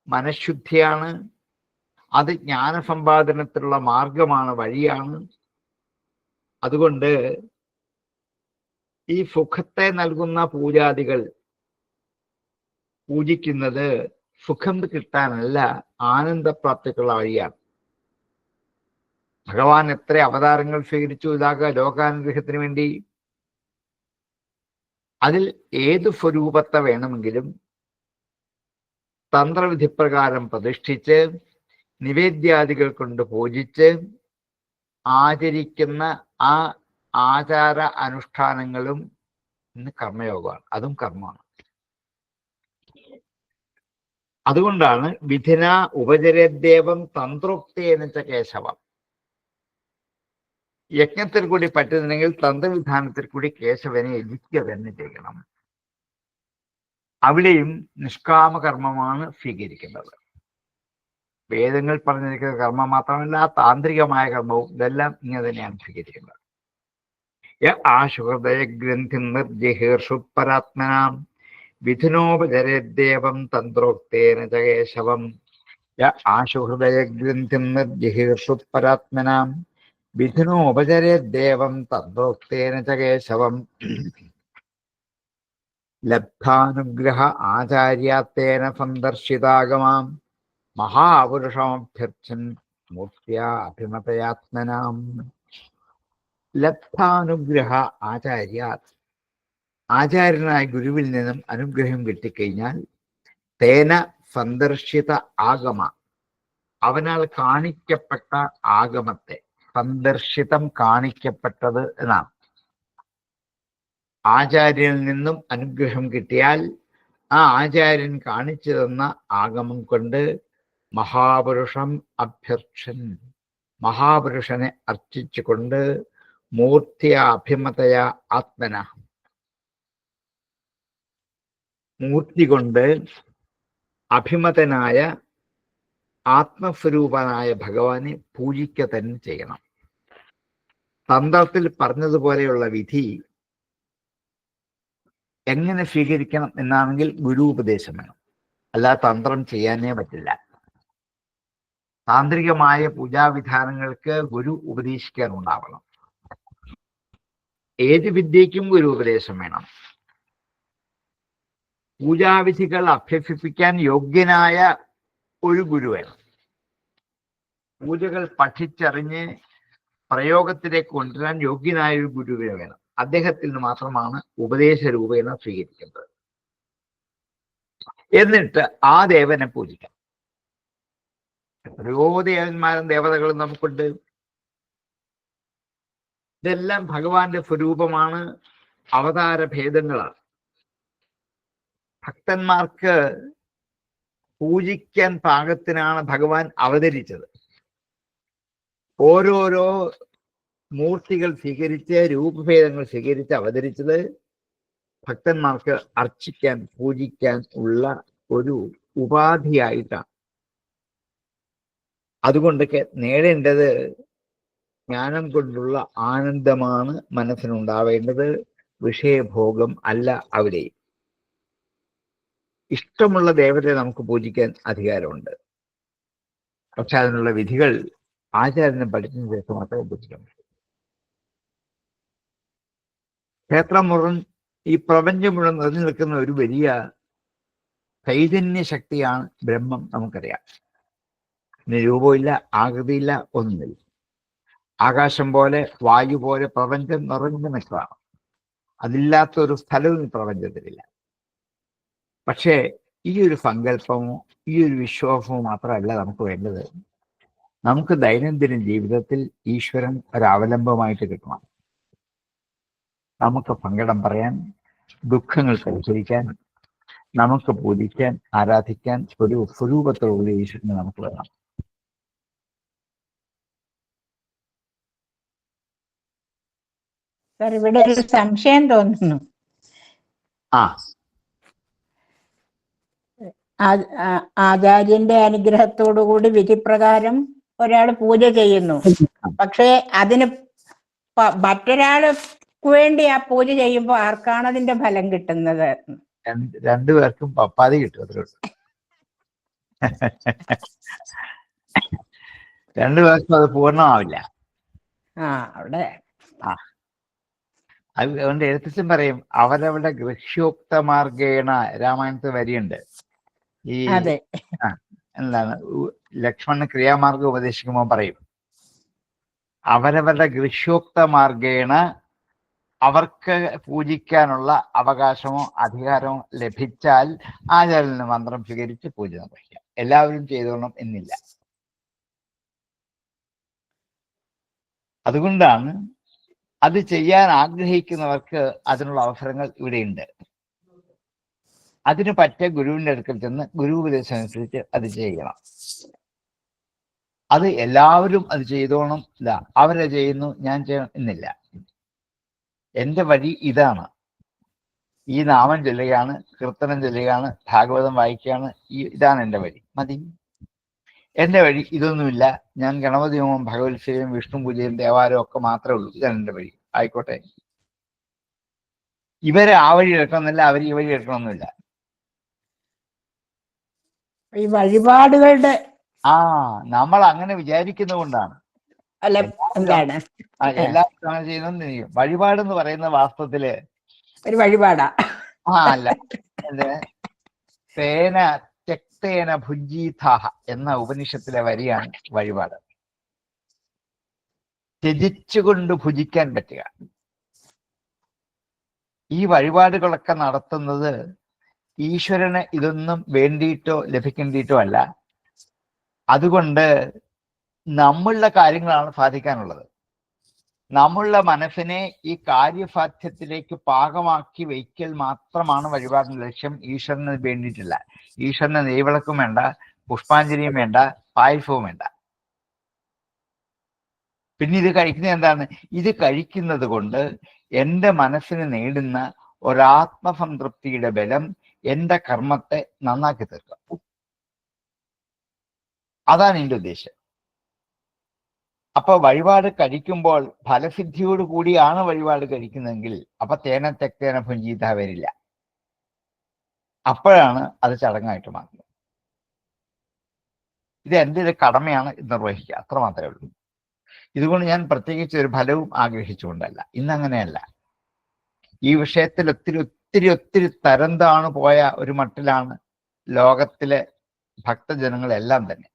മനഃശുദ്ധിയാണ്. അത് ജ്ഞാനസമ്പാദനത്തിലുള്ള മാർഗമാണ്, വഴിയാണ്. അതുകൊണ്ട് ഈ സുഖത്തെ നൽകുന്ന പൂജാദികൾ പൂജിക്കുന്നത് സുഖം കിട്ടാനല്ല, ആനന്ദപ്രാപ്തിക്കുള്ള വഴിയാണ്. ഭഗവാൻ എത്ര അവതാരങ്ങൾ സ്വീകരിച്ചു ഇതാക ലോകാനുഗ്രഹത്തിന് വേണ്ടി. അതിൽ ഏത് സ്വരൂപത്തെ വേണമെങ്കിലും തന്ത്രവിധിപ്രകാരം പ്രതിഷ്ഠിച്ച് നിവേദ്യാദികൾ കൊണ്ട് പൂജിച്ച് ആചരിക്കുന്ന ആ ആചാര അനുഷ്ഠാനങ്ങളും ഇന്ന് കർമ്മയോഗമാണ്. അതും കർമ്മമാണ്. അതുകൊണ്ടാണ് വിധിന ഉപചരദേവം തന്ത്രോക്തേന ച കേശവം. യജ്ഞത്തിൽ കൂടി പറ്റുന്നുണ്ടെങ്കിൽ തന്ത്രവിധാനത്തിൽ കൂടി കേശവനെ യജിക്കുക തന്നെ ചെയ്യണം. അവിടെയും നിഷ്കാമകർമ്മമാണ് സ്വീകരിക്കേണ്ടത്. വേദങ്ങൾ പറഞ്ഞിരിക്കുന്ന കർമ്മം മാത്രമല്ല, താന്ത്രികമായ കർമ്മവും ഇതെല്ലാം ഇങ്ങനെ തന്നെയാണ് സ്വീകരിക്കേണ്ടത്. ആശുഹൃദയഗ്രന്ഥി നിർജിഹീർഷുപരാത്മനാം വിധുനോപചരേദ്ദേവം തന്ത്രോക്തേന ച കേശവം. ആശുഹൃദയഗ്രന്ഥി നിർജിഹീർഷുപരാത്മനാം വിധുനോപചരേദ്ദേവം തന്ത്രോക്തേന ച കേശവം. ലബ്ധാനുഗ്രഹ ആചാര്യാത്തേന സന്ദർശിതാഗമാം മഹാപുരുഷമഭ്യർച്ചൻ മൂർത്തിയാ അഭിമതയാത്മനാം. ലബ്ധാനുഗ്രഹ ആചാര്യാത്, ആചാര്യനായ ഗുരുവിൽ നിന്നും അനുഗ്രഹം കിട്ടിക്കഴിഞ്ഞാൽ, തേന സന്ദർശിത ആഗമ, അവനാൽ കാണിക്കപ്പെട്ട ആഗമത്തെ, സന്ദർശിതം കാണിക്കപ്പെട്ടത് എന്നാണ്. ആചാര്യനിൽ നിന്നും അനുഗ്രഹം കിട്ടിയാൽ ആ ആചാര്യൻ കാണിച്ചു തന്ന ആഗമം കൊണ്ട് മഹാപുരുഷം അഭ്യർച്ചൻ, മഹാപുരുഷനെ അർച്ചിച്ചുകൊണ്ട് മൂർത്തിയ അഭിമതയ ആത്മന, മൂർത്തി കൊണ്ട് അഭിമതനായ ആത്മസ്വരൂപനായ ഭഗവാനെ പൂജിക്കുക തന്നെ ചെയ്യണം. തന്ത്രത്തിൽ പറഞ്ഞതുപോലെയുള്ള വിധി എങ്ങനെ സ്വീകരിക്കണം എന്നാണെങ്കിൽ ഗുരു ഉപദേശം വേണം, അല്ലാതെ തന്ത്രം ചെയ്യാനേ പറ്റില്ല. താന്ത്രികമായ പൂജാവിധാനങ്ങൾക്ക് ഗുരു ഉപദേശിക്കാനുണ്ടാവണം. ഏത് വിദ്യയ്ക്കും ഗുരു ഉപദേശം വേണം. പൂജാവിധികൾ അഭ്യസിപ്പിക്കാൻ യോഗ്യനായ ഒരു ഗുരു വേണം. പൂജകൾ പഠിച്ചറിഞ്ഞ് പ്രയോഗത്തിലേക്ക് കൊണ്ടുവരാൻ യോഗ്യനായ ഒരു ഗുരുവിനെ വേണം. അദ്ദേഹത്തിൽ നിന്ന് മാത്രമാണ് ഉപദേശ രൂപേണ സ്വീകരിക്കേണ്ടത്. എന്നിട്ട് ആ ദേവനെ പൂജിക്കാം. എത്രയോ ദേവന്മാരും ദേവതകളും നമുക്കുണ്ട്. ഇതെല്ലാം ഭഗവാന്റെ സ്വരൂപമാണ്, അവതാര ഭേദങ്ങളാണ്. ഭക്തന്മാർക്ക് പൂജിക്കാൻ പാകത്തിനാണ് ഭഗവാൻ അവതരിച്ചത്. ഓരോരോ മൂർത്തികൾ സ്വീകരിച്ച്, രൂപഭേദങ്ങൾ സ്വീകരിച്ച് അവതരിച്ചത് ഭക്തന്മാർക്ക് അർച്ചിക്കാൻ, പൂജിക്കാൻ ഉള്ള ഒരു ഉപാധിയായിട്ടാണ്. അതുകൊണ്ടൊക്കെ നേടേണ്ടത് ജ്ഞാനം കൊണ്ടുള്ള ആനന്ദമാണ് മനസ്സിനുണ്ടാവേണ്ടത്, വിഷയഭോഗം അല്ല. അവിടെ ഇഷ്ടമുള്ള ദേവതയെ നമുക്ക് പൂജിക്കാൻ അധികാരമുണ്ട്. പക്ഷെ അതിനുള്ള വിധികൾ ആചാര്യനെ പഠിച്ചതിന് ശേഷം മാത്രമേ പൂജിക്കാൻ പറ്റൂ. ക്ഷേത്രം മുഴുവൻ, ഈ പ്രപഞ്ചം മുഴുവൻ നിറഞ്ഞു നിൽക്കുന്ന ഒരു വലിയ ചൈതന്യ ശക്തിയാണ് ബ്രഹ്മം. നമുക്കറിയാം, ഇതിന് രൂപമില്ല, ആകൃതിയില്ല, ഒന്നുമില്ല. ആകാശം പോലെ, വായു പോലെ പ്രപഞ്ചം നിറഞ്ഞു നിൽക്കുകയാണ്. അതില്ലാത്തൊരു സ്ഥലവും ഈ പ്രപഞ്ചത്തിലില്ല. പക്ഷേ ഈ ഒരു സങ്കല്പമോ ഈ ഒരു വിശ്വാസമോ മാത്രമല്ല നമുക്ക് വേണ്ടത്. നമുക്ക് ദൈനംദിന ജീവിതത്തിൽ ഈശ്വരൻ ഒരവലംബമായിട്ട് കിട്ടണം. നമുക്ക് സങ്കടം പറയാൻ, ദുഃഖങ്ങൾ പരിഹരിക്കാൻ, നമുക്ക് പൂജിക്കാൻ, ആരാധിക്കാൻ ഒരു സ്വരൂപത്തോടുള്ള ഈശ്വരനെ നമുക്ക് വേണം. സാർ, ഇവിടെ ഒരു സംശയം തോന്നുന്നു. ആചാര്യന്റെ അനുഗ്രഹത്തോടുകൂടി വിധിപ്രകാരം ഒരാൾ പൂജ ചെയ്യുന്നു. പക്ഷേ അതിന് മറ്റൊരാൾക്ക് വേണ്ടി ആ പൂജ ചെയ്യുമ്പോൾ ആർക്കാണ് അതിന്റെ ഫലം കിട്ടുന്നത്? രണ്ടുപേർക്കും പപ്പാതി കിട്ടും. അതിലോട്ട് രണ്ടുപേർക്കും അത് പൂർണ്ണമാവില്ല. അവിടെ അതുകൊണ്ട് എഴുത്തച്ഛൻ പറയും, അവരവരുടെ ഗൃഹ്യോക്ത മാർഗേണ. രാമായണത്തിൽ വരിയുണ്ട്. ഈ എന്താണ്, ലക്ഷ്മണന് ക്രിയാമാർഗം ഉപദേശിക്കുമ്പോൾ പറയും, അവരവരുടെ ഗൃഹ്യോക്ത മാർഗേണ അവർക്ക് പൂജിക്കാനുള്ള അവകാശമോ അധികാരമോ ലഭിച്ചാൽ ആചാര്യന് മന്ത്രം സ്വീകരിച്ച് പൂജ നിർവഹിക്കാം. എല്ലാവരും ചെയ്തോണം എന്നില്ല. അതുകൊണ്ടാണ് അത് ചെയ്യാൻ ആഗ്രഹിക്കുന്നവർക്ക് അതിനുള്ള അവസരങ്ങൾ ഇവിടെയുണ്ട്. അതിന് പറ്റിയ ഗുരുവിന്റെ അടുക്കൽ ചെന്ന് ഗുരു ഉപദേശം അനുസരിച്ച് അത് ചെയ്യണം. അത് എല്ലാവരും അത് ചെയ്തോണം ഇല്ല, അവരെ ചെയ്യുന്നു ഞാൻ ചെയ്യുന്നില്ല. എൻ്റെ വഴി ഇതാണ്. ഈ നാമം ചൊല്ലുകയാണ്, കീർത്തനം ചൊല്ലുകയാണ്, ഭാഗവതം വായിക്കുകയാണ്. ഇതാണ് എൻ്റെ വഴി, മതി. എൻ്റെ വഴി ഇതൊന്നുമില്ല. ഞാൻ ഗണപതി ഹോമം, ഭഗവത് സേവയും, വിഷ്ണു പൂജയും, ദേവാലയം ഒക്കെ മാത്രമേ ഉള്ളൂ. ഇതാണ് എൻ്റെ വഴി. ആയിക്കോട്ടെ. ഇവരെ ആ വഴി എടുക്കണമെന്നില്ല, അവർ ഈ വഴി എടുക്കണമെന്നില്ല. ഈ വഴിപാടുകളുടെ നമ്മൾ അങ്ങനെ വിചാരിക്കുന്നത് കൊണ്ടാണ് അല്ല എന്താണ് എല്ലാവരും അങ്ങനെ ചെയ്യുന്നത്. വഴിപാടെന്ന് പറയുന്ന വാസ്തവത്തില് ഒരു വഴിപാടാ. അല്ല, തേന തെക്തേന ഭുഞ്ജീതാഹ എന്ന ഉപനിഷത്തിലെ വരിയാണ് വഴിപാട്. ത്യജിച്ചുകൊണ്ട് ഭുജിക്കാൻ പറ്റുക. ഈ വഴിപാടുകളൊക്കെ നടത്തുന്നത് ഈശ്വരന് ഇതൊന്നും വേണ്ടിയിട്ടോ ലഭിക്കേണ്ടിയിട്ടോ അല്ല. അതുകൊണ്ട് നമ്മളുടെ കാര്യങ്ങളാണ് സാധിക്കാനുള്ളത്. നമ്മളുടെ മനസ്സിനെ ഈ കാര്യസാധ്യത്തിലേക്ക് പാകമാക്കി വയ്ക്കൽ മാത്രമാണ് വഴിപാടിന്റെ ലക്ഷ്യം. ഈശ്വരന് വേണ്ടിയിട്ടില്ല. ഈശ്വരന് നെയ്വിളക്കും വേണ്ട, പുഷ്പാഞ്ജലിയും വേണ്ട, പായസവും വേണ്ട. പിന്നെ ഇത് കഴിക്കുന്നത് എന്താണ്? ഇത് കഴിക്കുന്നത് കൊണ്ട് എൻ്റെ മനസ്സിന് നേടുന്ന ഒരാത്മസംതൃപ്തിയുടെ ബലം എൻ്റെ കർമ്മത്തെ നന്നാക്കി തീർക്കുക. അതാണ് എൻ്റെ ഉദ്ദേശം. അപ്പൊ വഴിപാട് കഴിക്കുമ്പോൾ ഫലസിദ്ധിയോട് കൂടിയാണ് വഴിപാട് കഴിക്കുന്നതെങ്കിൽ അപ്പൊ തേന തെക്കേന ഭുഞ്ജീത വരില്ല. അപ്പോഴാണ് അത് ചടങ്ങായിട്ട് മാറുന്നത്. ഇത് എൻ്റെ ഒരു കടമയാണ്, ഇത് നിർവഹിക്കുക, അത്ര മാത്രമേ ഉള്ളൂ. ഇതുകൊണ്ട് ഞാൻ പ്രത്യേകിച്ച് ഒരു ഫലവും ആഗ്രഹിച്ചുകൊണ്ടല്ല. ഇന്നങ്ങനെയല്ല. ഈ വിഷയത്തിൽ ഒത്തിരി ഒത്തിരി ഒത്തിരി തരംതാണ് പോയ ഒരു മട്ടിലാണ് ലോകത്തിലെ ഭക്തജനങ്ങളെല്ലാം തന്നെ.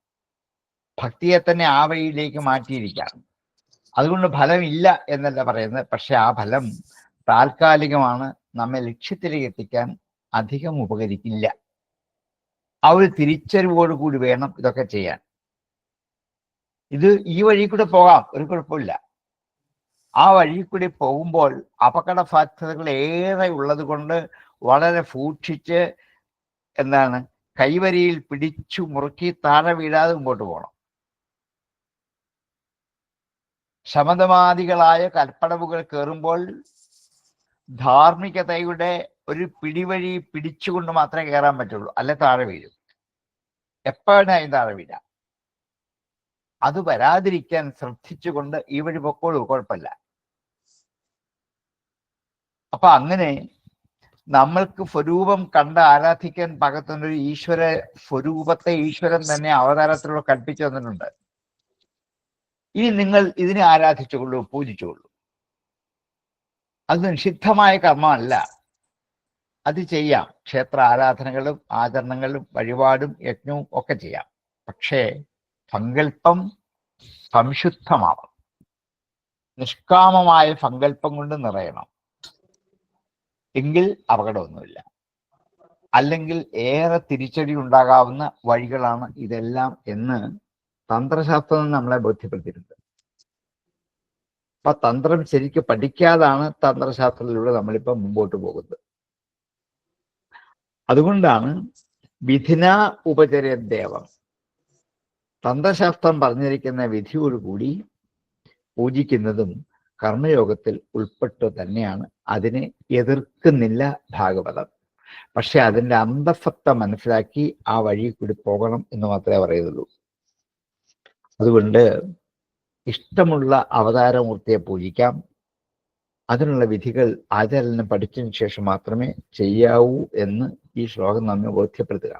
ഭക്തിയെ തന്നെ ആ വഴിയിലേക്ക് മാറ്റിയിരിക്കുകയാണ്. അതുകൊണ്ട് ഫലമില്ല എന്നല്ല പറയുന്നത്. പക്ഷെ ആ ഫലം താൽക്കാലികമാണ്, നമ്മെ ലക്ഷ്യത്തിലേക്ക് എത്തിക്കാൻ അധികം ഉപകരിക്കില്ല. ആ ഒരു തിരിച്ചറിവോടുകൂടി വേണം ഇതൊക്കെ ചെയ്യാൻ. ഇത് ഈ വഴി കൂടെ പോകാം, ഒരു കുഴപ്പമില്ല. ആ വഴി കൂടി പോകുമ്പോൾ അപകട സാധ്യതകൾ ഏറെ ഉള്ളത് കൊണ്ട് വളരെ സൂക്ഷിച്ച് കൈവരിയിൽ പിടിച്ചു മുറുക്കി താഴെ വീഴാതെ മുമ്പോട്ട് പോകണം. ശമതമാദികളായ കൽപ്പടവുകൾ കയറുമ്പോൾ ധാർമ്മികതയുടെ ഒരു പിടിവഴി പിടിച്ചുകൊണ്ട് മാത്രമേ കയറാൻ പറ്റുള്ളൂ, അല്ലെ താഴെ വീഴും. എപ്പോഴായി താഴെ വീഴാം. അത് വരാതിരിക്കാൻ ശ്രദ്ധിച്ചുകൊണ്ട് ഈ വഴി പൊക്കോളൂ, കുഴപ്പമില്ല. അപ്പൊ അങ്ങനെ നമ്മൾക്ക് സ്വരൂപം കണ്ട് ആരാധിക്കാൻ പാകത്തിനൊരു ഈശ്വര സ്വരൂപത്തെ ഈശ്വരൻ തന്നെ അവതാരത്തിലൂടെ കൽപ്പിച്ചു തന്നിട്ടുണ്ട്. ഇനി നിങ്ങൾ ഇതിനെ ആരാധിച്ചുകൊള്ളൂ, പൂജിച്ചുകൊള്ളൂ. അത് നിഷിദ്ധമായ കർമ്മമല്ല, അത് ചെയ്യാം. ക്ഷേത്ര ആരാധനകളും ആചരണങ്ങളും വഴിപാടും യജ്ഞവും ഒക്കെ ചെയ്യാം. പക്ഷേ സങ്കല്പം സംശുദ്ധമാവണം. നിഷ്കാമമായ സങ്കല്പം കൊണ്ട് നിറയണം. എങ്കിൽ അപകടമൊന്നുമില്ല. അല്ലെങ്കിൽ ഏറെ തിരിച്ചടി ഉണ്ടാകാവുന്ന വഴികളാണ് ഇതെല്ലാം എന്ന് തന്ത്രശാസ്ത്രം നമ്മളെ ബോധ്യപ്പെടുത്തിയിട്ടുണ്ട്. അപ്പൊ തന്ത്രം ശരിക്കും പഠിക്കാതാണ് തന്ത്രശാസ്ത്രത്തിലൂടെ നമ്മളിപ്പോ മുമ്പോട്ട് പോകുന്നത്. അതുകൊണ്ടാണ് വിധിന ഉപചര്യദേവം, തന്ത്രശാസ്ത്രം പറഞ്ഞിരിക്കുന്ന വിധിയോടുകൂടി പൂജിക്കുന്നതും കർമ്മയോഗത്തിൽ ഉൾപ്പെട്ട് തന്നെയാണ്. അതിനെ എതിർക്കുന്നില്ല ഭാഗവതം. പക്ഷെ അതിൻ്റെ അന്തസത്ത മനസ്സിലാക്കി ആ വഴി കൂടി പോകണം എന്ന് മാത്രമേ പറയുന്നുള്ളൂ. അതുകൊണ്ട് ഇഷ്ടമുള്ള അവതാരമൂർത്തിയെ പൂജിക്കാം. അതിനുള്ള വിധികൾ ആചാര്യനെ പഠിച്ചതിന് ശേഷം മാത്രമേ ചെയ്യാവൂ എന്ന് ഈ ശ്ലോകം നമ്മെ ബോധ്യപ്പെടുത്തുക.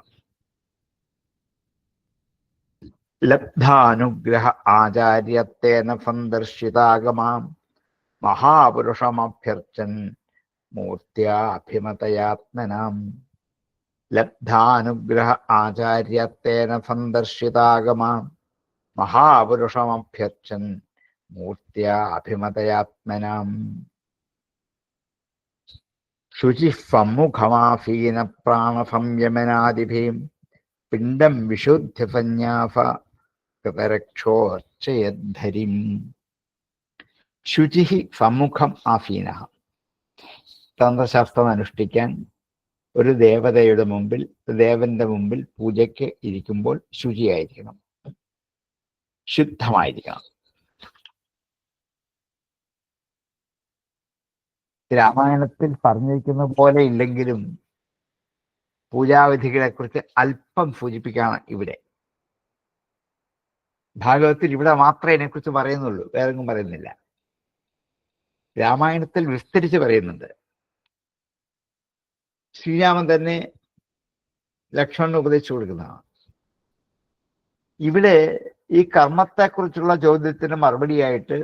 ലബ്ധാനുഗ്രഹ ആചാര്യത്തേന സന്ദർശിതാഗമാം മഹാപുരുഷമഭ്യർച്ചൻ മൂർത്യാഭിമതയാത്മനാം. ലബ്ധാനുഗ്രഹ ആചാര്യത്തേന സന്ദർശിതാഗമാം മഹാപുരുഷമഭ്യർച്ചൻ മൂർത്യാഭിമതയാത്മനാം. ശുചി സമ്മുഖമാസീന പ്രാണസംയമനാദിഭീം പിണ്ഡം വിശുദ്ധ സന്യാസ കൃതരക്ഷോർച്ചയദ്ധരിം. ശുചി സമ്മുഖം ആസീന. തന്ത്രശാസ്ത്രം അനുഷ്ഠിക്കാൻ ഒരു ദേവതയുടെ മുമ്പിൽ, ദേവന്റെ മുമ്പിൽ പൂജയ്ക്ക് ഇരിക്കുമ്പോൾ ശുചിയായിരിക്കണം. ശുദ്ധമായിരിക്കണം. രാമായണത്തിൽ പറഞ്ഞിരിക്കുന്ന പോലെ ഇല്ലെങ്കിലും പൂജാവിധികളെ കുറിച്ച് അല്പം സൂചിപ്പിക്കുകയാണ് ഇവിടെ. ഭാഗവത്തിൽ ഇവിടെ മാത്രമേ ഇതിനെക്കുറിച്ച് പറയുന്നുള്ളൂ, വേറെങ്ങും പറയുന്നില്ല. രാമായണത്തിൽ വിസ്തരിച്ച് പറയുന്നുണ്ട്. ശ്രീരാമൻ തന്നെ ലക്ഷ്മണന് ഉപദേശിച്ചു കൊടുക്കുന്നതാണ്. ഇവിടെ ഈ കർമ്മത്തെക്കുറിച്ചുള്ള ചോദ്യത്തിന് മറുപടിയായിട്ട്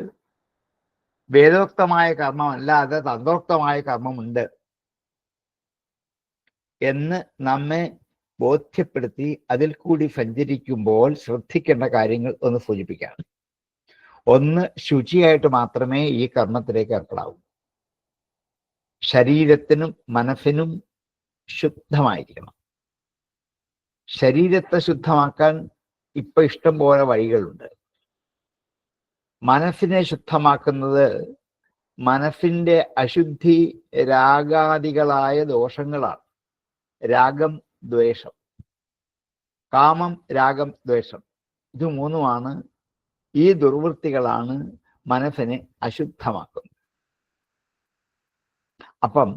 വേദോക്തമായ കർമ്മം അല്ലാതെ തന്ത്രോക്തമായ കർമ്മമുണ്ട് എന്ന് നമ്മെ ബോധ്യപ്പെടുത്തി അതിൽ കൂടി സഞ്ചരിക്കുമ്പോൾ ശ്രദ്ധിക്കേണ്ട കാര്യങ്ങൾ ഒന്ന് സൂചിപ്പിക്കാം. ഒന്ന്, ശുചിയായിട്ട് മാത്രമേ ഈ കർമ്മത്തിലേക്ക് ഏർപ്പെടാവൂ. ശരീരത്തിനും മനസ്സിനും ശുദ്ധമായിരിക്കണം. ശരീരത്തെ ശുദ്ധമാക്കാൻ ഇപ്പൊ ഇഷ്ടം പോലെ വഴികളുണ്ട്. മനസ്സിനെ ശുദ്ധമാക്കുന്നത് മനസ്സിന്റെ അശുദ്ധി രാഗാദികളായ ദോഷങ്ങളാണ്. രാഗം, ദ്വേഷം, കാമം, രാഗം, ദ്വേഷം, ഇത് മൂന്നുമാണ്. ഈ ദുർവൃത്തികളാണ് മനസ്സിനെ അശുദ്ധമാക്കുന്നത്. അപ്പം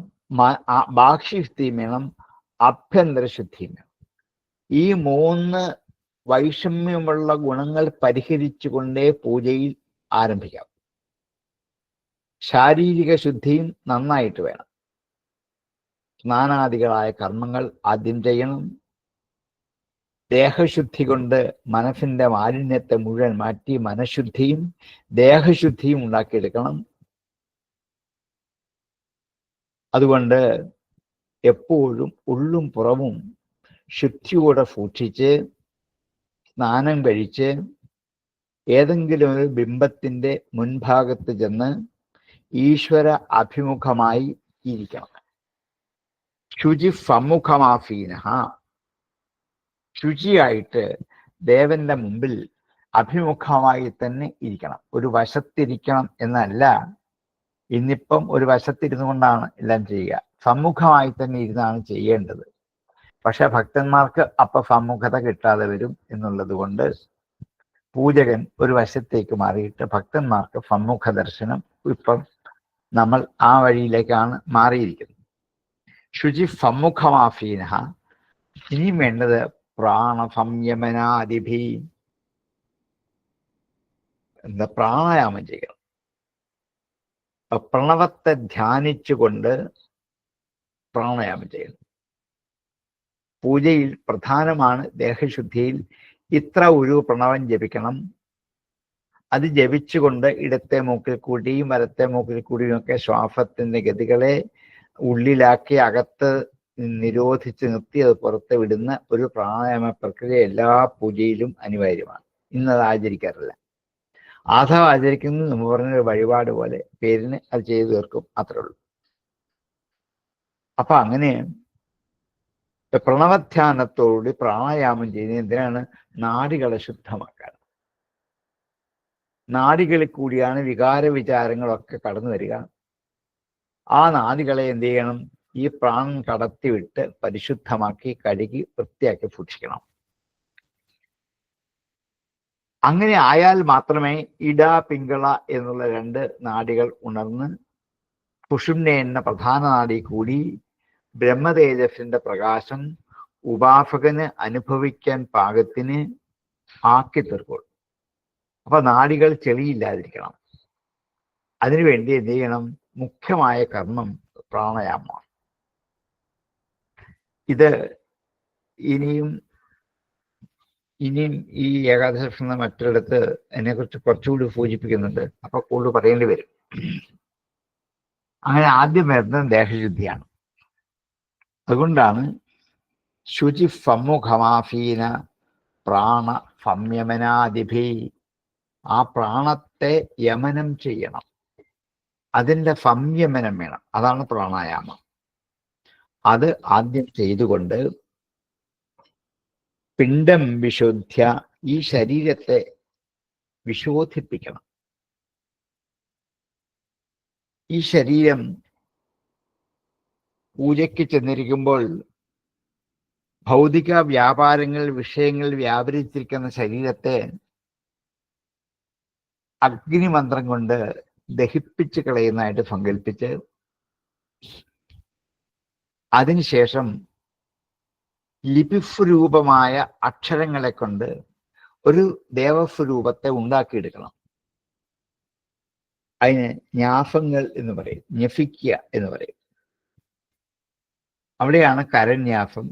ബാഹ്യശുദ്ധിയും വേണം, ആഭ്യന്തര ശുദ്ധിയും വേണം. ഈ മൂന്ന് വൈഷമ്യമുള്ള ഗുണങ്ങൾ പരിഹരിച്ചുകൊണ്ടേ പൂജയിൽ ആരംഭിക്കാം. ശാരീരിക ശുദ്ധിയും നന്നായിട്ട് വേണം. സ്നാനാദികളായ കർമ്മങ്ങൾ ആദ്യം ചെയ്യണം. ദേഹശുദ്ധി കൊണ്ട് മനസ്സിന്റെ മാലിന്യത്തെ മുഴുവൻ മാറ്റി മനഃശുദ്ധിയും ദേഹശുദ്ധിയും ഉണ്ടാക്കിയെടുക്കണം. അതുകൊണ്ട് എപ്പോഴും ഉള്ളും പുറവും ശുദ്ധിയോടെ സൂക്ഷിച്ച് സ്നാനം കഴിച്ച് ഏതെങ്കിലും ഒരു ബിംബത്തിന്റെ മുൻഭാഗത്ത് ചെന്ന് ഈശ്വര അഭിമുഖമായി ഇരിക്കണം. ശുചി സമ്മുഖമാസീന, ശുചിയായിട്ട് ദേവന്റെ മുമ്പിൽ അഭിമുഖമായി തന്നെ ഇരിക്കണം. ഒരു വശത്തിരിക്കണം എന്നല്ല, ഇന്നിപ്പം ഒരു വശത്തിരുന്നു കൊണ്ടാണ് എല്ലാം ചെയ്യുക. സമ്മുഖമായി തന്നെ ഇരുന്നാണ് ചെയ്യേണ്ടത്. പക്ഷെ ഭക്തന്മാർക്ക് അപ്പൊ സമ്മുഖത കിട്ടാതെ വരും എന്നുള്ളത് കൊണ്ട് പൂജകൻ ഒരു വശത്തേക്ക് മാറിയിട്ട് ഭക്തന്മാർക്ക് സമ്മുഖ ദർശനം. ഇപ്പം നമ്മൾ ആ വഴിയിലേക്കാണ് മാറിയിരിക്കുന്നത്. ശുചി സമ്മുഖമാസീന. ഇനി വേണ്ടത് പ്രാണസംയമനാദിഭി, പ്രാണായാമം ചെയ്യണം. പ്രണവത്തെ ധ്യാനിച്ചുകൊണ്ട് പ്രാണായാമം ചെയ്യണം. പൂജയിൽ പ്രധാനമാണ് ദേഹശുദ്ധിയിൽ ഇത്ര ഒരു പ്രണവം ജപിക്കണം. അത് ജപിച്ചുകൊണ്ട് ഇടത്തെ മൂക്കിൽ കൂടിയും വലത്തെ മൂക്കിൽ കൂടിയും ഒക്കെ ശ്വാസത്തിന്റെ ഗതികളെ ഉള്ളിലാക്കി അകത്ത് നിരോധിച്ച് നിർത്തി അത് പുറത്ത് വിടുന്ന ഒരു പ്രാണായാമ പ്രക്രിയ എല്ലാ പൂജയിലും അനിവാര്യമാണ്. ഇന്നത് ആചരിക്കാറില്ല. ആധവ ആചരിക്കുന്നത് നമ്മൾ പറഞ്ഞൊരു വഴിപാട് പോലെ പേരിന് അത് ചെയ്തു തീർക്കും, അത്രേ ഉള്ളൂ. അപ്പൊ അങ്ങനെ പ്രണവധ്യാനത്തോടുകൂടി പ്രാണായാമം ചെയ്യുന്നത് എന്തിനാണ്? നാഡികളെ ശുദ്ധമാക്കാൻ. നാഡികളിൽ കൂടിയാണ് വികാര വിചാരങ്ങളൊക്കെ കടന്നു വരിക. ആ നാഡികളെ എന്ത് ചെയ്യണം? ഈ പ്രാണൻ കടത്തിവിട്ട് പരിശുദ്ധമാക്കി കഴുകി വൃത്തിയാക്കി സൂക്ഷിക്കണം. അങ്ങനെ ആയാൽ മാത്രമേ ഇട പിങ്കള എന്നുള്ള രണ്ട് നാഡികൾ ഉണർന്ന് സുഷുമ്ന എന്ന പ്രധാന നാഡി കൂടി ബ്രഹ്മതേജസ്സിന്റെ പ്രകാശം ഉപാസകന് അനുഭവിക്കാൻ പാകത്തിന് ആക്കി തീർക്കുള്ളൂ. അപ്പൊ നാഡികൾ ചെളിയില്ലാതിരിക്കണം. അതിനുവേണ്ടി എന്ത് ചെയ്യണം? മുഖ്യമായ കർമ്മം പ്രാണായാമമാണ്. ഇത് ഇനിയും ഈ ഏകാദശി മറ്റൊരിടത്ത് അതിനെക്കുറിച്ച് കുറച്ചുകൂടി സൂചിപ്പിക്കുന്നുണ്ട്. അപ്പൊ കൂടുതൽ പറയേണ്ടി വരും. അങ്ങനെ ആദ്യം വരുന്നത് ദേഹശുദ്ധിയാണ്. അതുകൊണ്ടാണ് ശുചി സമ്മുഖമാസീന പ്രാണ സംയമനാദിഭി. ആ പ്രാണത്തെ യമനം ചെയ്യണം. അതിൻ്റെ സംയമനം വേണം. അതാണ് പ്രാണായാമം. അത് ആദ്യം ചെയ്തുകൊണ്ട് പിണ്ഡം വിശുദ്ധ്യ, ഈ ശരീരത്തെ വിശോധിപ്പിക്കണം. ഈ ശരീരം പൂജയ്ക്ക് ചെന്നിരിക്കുമ്പോൾ ഭൗതിക വ്യാപാരങ്ങൾ, വിഷയങ്ങൾ വ്യാപരിച്ചിരിക്കുന്ന ശരീരത്തെ അഗ്നിമന്ത്രം കൊണ്ട് ദഹിപ്പിച്ച് കളയുന്നതായിട്ട് സങ്കല്പിച്ച് അതിനുശേഷം ലിപിസ്വരൂപമായ അക്ഷരങ്ങളെ കൊണ്ട് ഒരു ദേവസ്വരൂപത്തെ ഉണ്ടാക്കിയെടുക്കണം. അതിന് ന്യാസങ്ങൾ എന്ന് പറയും, ന്യസിക്കുക എന്ന് പറയും. അവിടെയാണ് കരന്യാസം,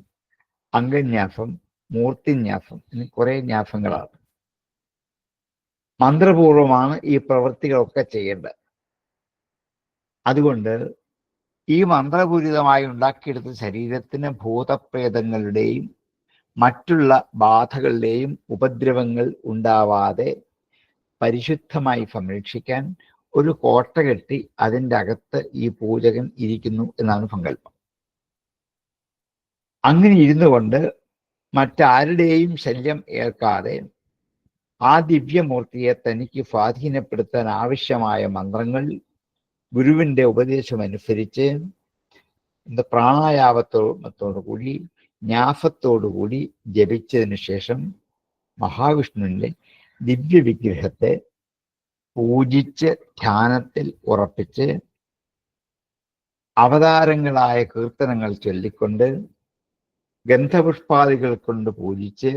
അംഗന്യാസം, മൂർത്തിന്യാസം എന്നീ കുറെ ന്യാസങ്ങളാണ്. മന്ത്രപൂർവമാണ് ഈ പ്രവൃത്തികളൊക്കെ ചെയ്യേണ്ടത്. അതുകൊണ്ട് ഈ മന്ത്രപൂരിതമായി ഉണ്ടാക്കിയെടുത്ത ശരീരത്തിന് ഭൂതപ്രേതങ്ങളുടെയും മറ്റുള്ള ബാധകളുടെയും ഉപദ്രവങ്ങൾ ഉണ്ടാവാതെ പരിശുദ്ധമായി സംരക്ഷിക്കാൻ ഒരു കോട്ട കെട്ടി അതിൻ്റെ അകത്ത് ഈ പൂജകൻ ഇരിക്കുന്നു എന്നാണ് സങ്കല്പം. അങ്ങനെ ഇരുന്നു കൊണ്ട് മറ്റാരുടെയും ശല്യം ഏൽക്കാതെ ആ ദിവ്യമൂർത്തിയെ തനിക്ക് സ്വാധീനപ്പെടുത്താൻ ആവശ്യമായ മന്ത്രങ്ങൾ ഗുരുവിൻ്റെ ഉപദേശമനുസരിച്ച് പ്രാണായാമത്തോടുകൂടി ന്യാസത്തോടുകൂടി ജപിച്ചതിന് ശേഷം മഹാവിഷ്ണുവിൻ്റെ ദിവ്യവിഗ്രഹത്തെ പൂജിച്ച് ധ്യാനത്തിൽ ഉറപ്പിച്ച് അവതാരങ്ങളായ കീർത്തനങ്ങൾ ചൊല്ലിക്കൊണ്ട് ഗന്ധപുഷ്പാദികൾ കൊണ്ട് പൂജിച്ച്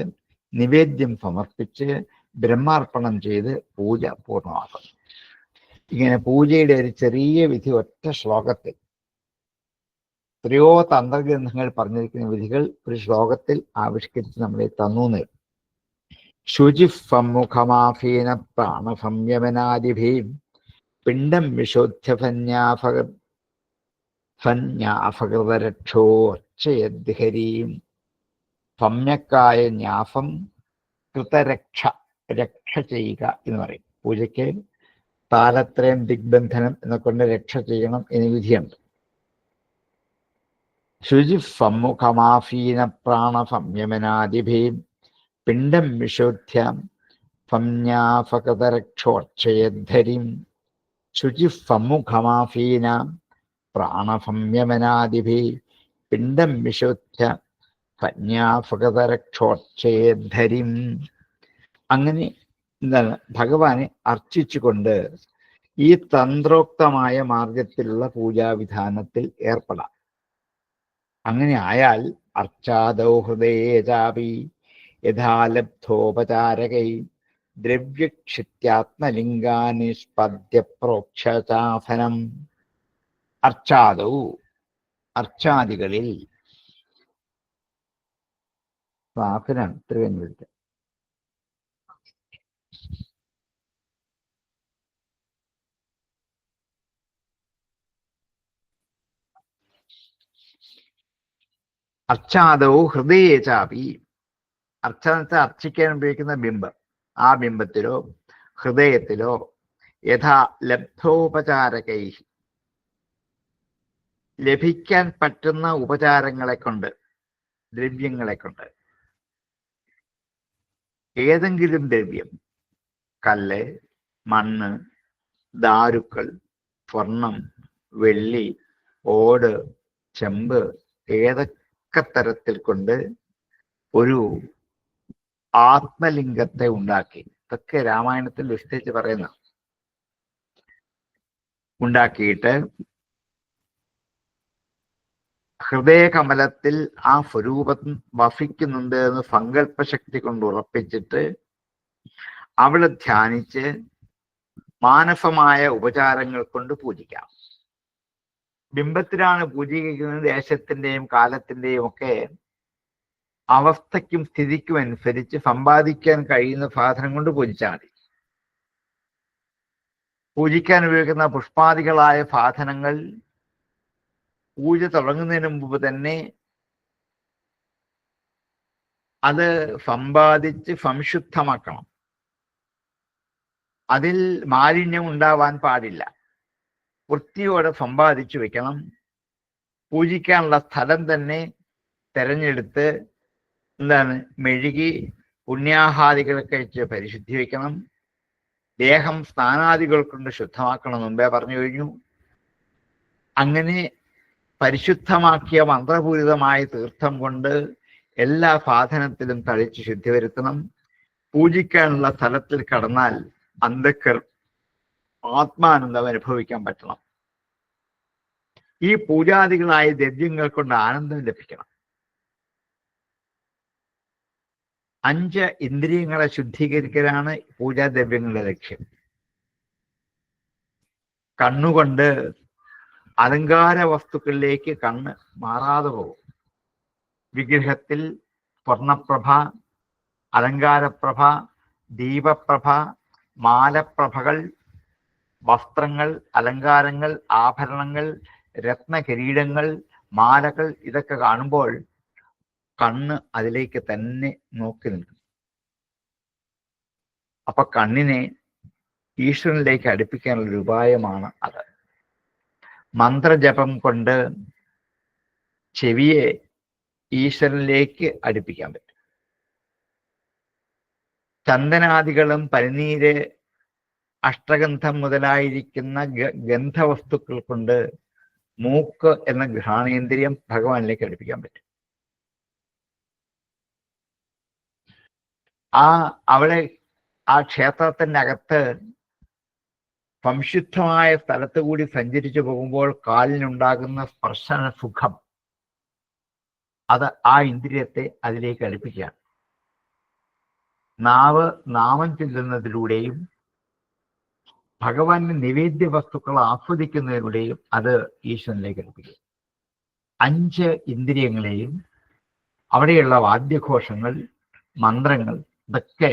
നിവേദ്യം സമർപ്പിച്ച് ബ്രഹ്മാർപ്പണം ചെയ്ത് പൂജ പൂർണ്ണമാക്കും. ഇങ്ങനെ പൂജയുടെ ഒരു ചെറിയ വിധി ഒറ്റ ശ്ലോകത്തിൽ, എത്രയോ തന്ത്രഗ്രന്ഥങ്ങൾ പറഞ്ഞിരിക്കുന്ന വിധികൾ ഒരു ശ്ലോകത്തിൽ ആവിഷ്കരിച്ച് നമ്മളെ തന്നു. ശുചിസമ്മുഖമാഫീന പ്രാണസംയമനാദിഭീം പിണ്ഡം വിശോധ്യഫന്യാഫകൃതരക്ഷോർച്ചയദ്ഹരീം സമ്യക്കായ ന്യാസം കൃതരക്ഷ, രക്ഷ ചെയ്യുക എന്ന് പറയും. പൂജയ്ക്ക് താലത്രയം ദിഗ്ബന്ധനം എന്നൊക്കെ രക്ഷ ചെയ്യണം എന്ന് വിധിയുണ്ട്. ശുചിസമ്മുഖമാഫീന പ്രാണസംയമനാദിഭീം പിണ്ഡം വിശോധ്യം സംജ്ഞാഫകതരക്ഷോർച്ചയദ്ധരിം ശുചിസമ്മുഖമാഫീന പ്രാണസംയമനാദിഭി പിണ്ഡം വിശോധ്യ സംജ്ഞാഫകതരക്ഷോർച്ചയദ്ധരിം. അങ്ങനെ എന്താണ് ഭഗവാനെ അർച്ചിച്ചുകൊണ്ട് ഈ തന്ത്രോക്തമായ മാർഗത്തിലുള്ള പൂജാവിധാനത്തിൽ ഏർപ്പെടാം. അങ്ങനെ ആയാൽ അർച്ചാദൗ ഹൃദയേചാപി യഥാലബ്ധോപചാരകൈ ദ്രവ്യക്ഷിത്യാത്മലിംഗാനിഷ്പദ്യ പ്രോക്ഷാസനം. അർച്ചാദൗ, അർച്ചാദികളിൽ, വാഹനം തിരുവനന്തപുരത്ത് അർച്ചാദൗ ഹൃദയേചാപി. അർച്ചനത്തെ അർച്ചിക്കാൻ ഉപയോഗിക്കുന്ന ബിംബം, ആ ബിംബത്തിലോ ഹൃദയത്തിലോ യഥാ ലബ്ധോപചാരകൈ, ലഭിക്കാൻ പറ്റുന്ന ഉപചാരങ്ങളെ കൊണ്ട്, ദ്രവ്യങ്ങളെ കൊണ്ട്, ഏതെങ്കിലും ദ്രവ്യം, കല്ല്, മണ്ണ്, ദാരുക്കൾ, സ്വർണം, വെള്ളി, ഓട്, ചെമ്പ്, ഏതൊക്കെ തരത്തിൽ കൊണ്ട് ഒരു ആത്മലിംഗത്തെ ഉണ്ടാക്കി, ഇതൊക്കെ രാമായണത്തിൽ വിസ്തരിച്ച് പറയുന്ന, ഉണ്ടാക്കിയിട്ട് ഹൃദയകമലത്തിൽ ആ സ്വരൂപം വസിക്കുന്നുണ്ട് എന്ന് സങ്കല്പശക്തി കൊണ്ട് ഉറപ്പിച്ചിട്ട് അവിടെ ധ്യാനിച്ച് മാനസമായ ഉപചാരങ്ങൾ കൊണ്ട് പൂജിക്കാം. ബിംബത്തിലാണ് പൂജിക്കുന്നത്. ദേശത്തിന്റെയും കാലത്തിന്റെയും ഒക്കെ അവസ്ഥയ്ക്കും സ്ഥിതിക്കും അനുസരിച്ച് സമ്പാദിക്കാൻ കഴിയുന്ന സാധനം കൊണ്ട് പൂജിച്ചാൽ മതി. പൂജിക്കാൻ ഉപയോഗിക്കുന്ന പുഷ്പാദികളായ സാധനങ്ങൾ പൂജ തുടങ്ങുന്നതിന് മുമ്പ് തന്നെ അത് സമ്പാദിച്ച് സംശുദ്ധമാക്കണം. അതിൽ മാലിന്യം ഉണ്ടാവാൻ പാടില്ല. വൃത്തിയോടെ സമ്പാദിച്ചു വെക്കണം. പൂജിക്കാനുള്ള സ്ഥലം തന്നെ തെരഞ്ഞെടുത്ത് മെഴുകി പുണ്യാഹാദികൾ കഴിച്ച് പരിശുദ്ധി വയ്ക്കണം. ദേഹം സ്നാനാദികൾ കൊണ്ട് ശുദ്ധമാക്കണം, മുമ്പേ പറഞ്ഞു കഴിഞ്ഞു. അങ്ങനെ പരിശുദ്ധമാക്കിയ മന്ത്രപൂരിതമായ തീർത്ഥം കൊണ്ട് എല്ലാ സാധനത്തിലും തളിച്ച് ശുദ്ധി വരുത്തണം. പൂജിക്കാനുള്ള സ്ഥലത്തിൽ കടന്നാൽ ആത്മാനന്ദം അനുഭവിക്കാൻ പറ്റണം. ഈ പൂജാദികളായ ദ്രവ്യങ്ങൾ കൊണ്ട് ആനന്ദം ലഭിക്കണം. 5 ഇന്ദ്രിയങ്ങളെ ശുദ്ധീകരിക്കലാണ് പൂജാദ്രവ്യങ്ങളുടെ ലക്ഷ്യം. കണ്ണുകൊണ്ട് അലങ്കാര വസ്തുക്കളിലേക്ക് കണ്ണ് മാറാതെ പോകും. വിഗ്രഹത്തിൽ സ്വർണപ്രഭ, അലങ്കാരപ്രഭ, ദീപപ്രഭ, മാലപ്രഭകൾ, വസ്ത്രങ്ങൾ, അലങ്കാരങ്ങൾ, ആഭരണങ്ങൾ, രത്നകിരീടങ്ങൾ, മാലകൾ ഇതൊക്കെ കാണുമ്പോൾ കണ്ണ് അതിലേക്ക് തന്നെ നോക്കി നിൽക്കും. അപ്പൊ കണ്ണിനെ ഈശ്വരനിലേക്ക് അടുപ്പിക്കാനുള്ള ഒരു ഉപായമാണ് അത്. മന്ത്രജപം കൊണ്ട് ചെവിയെ ഈശ്വരനിലേക്ക് അടുപ്പിക്കാൻ പറ്റും. ചന്ദനാദികളും പനിനീര്, അഷ്ടഗന്ധം മുതലായിരിക്കുന്ന ഗന്ധവസ്തുക്കൾ കൊണ്ട് മൂക്ക് എന്ന ഘ്രാണേന്ദ്രിയം ഭഗവാനിലേക്ക് അടുപ്പിക്കാൻ പറ്റും. അവിടെ ആ ക്ഷേത്രത്തിന്റെ അകത്ത് സംശുദ്ധമായ സ്ഥലത്ത് കൂടി സഞ്ചരിച്ചു പോകുമ്പോൾ കാലിനുണ്ടാകുന്ന സ്പർശന സുഖം, അത് ആ ഇന്ദ്രിയത്തെ അതിലേക്ക് അടുപ്പിക്കുകയാണ്. നാവ് നാമം ചൊല്ലുന്നതിലൂടെയും ഭഗവാന്റെ നിവേദ്യ വസ്തുക്കൾ ആസ്വദിക്കുന്നതിലൂടെയും അത് ഈശ്വരനിലേക്ക് അടുപ്പിക്കും. 5 ഇന്ദ്രിയങ്ങളെയും അവിടെയുള്ള വാദ്യഘോഷങ്ങൾ, മന്ത്രങ്ങൾ ഇതൊക്കെ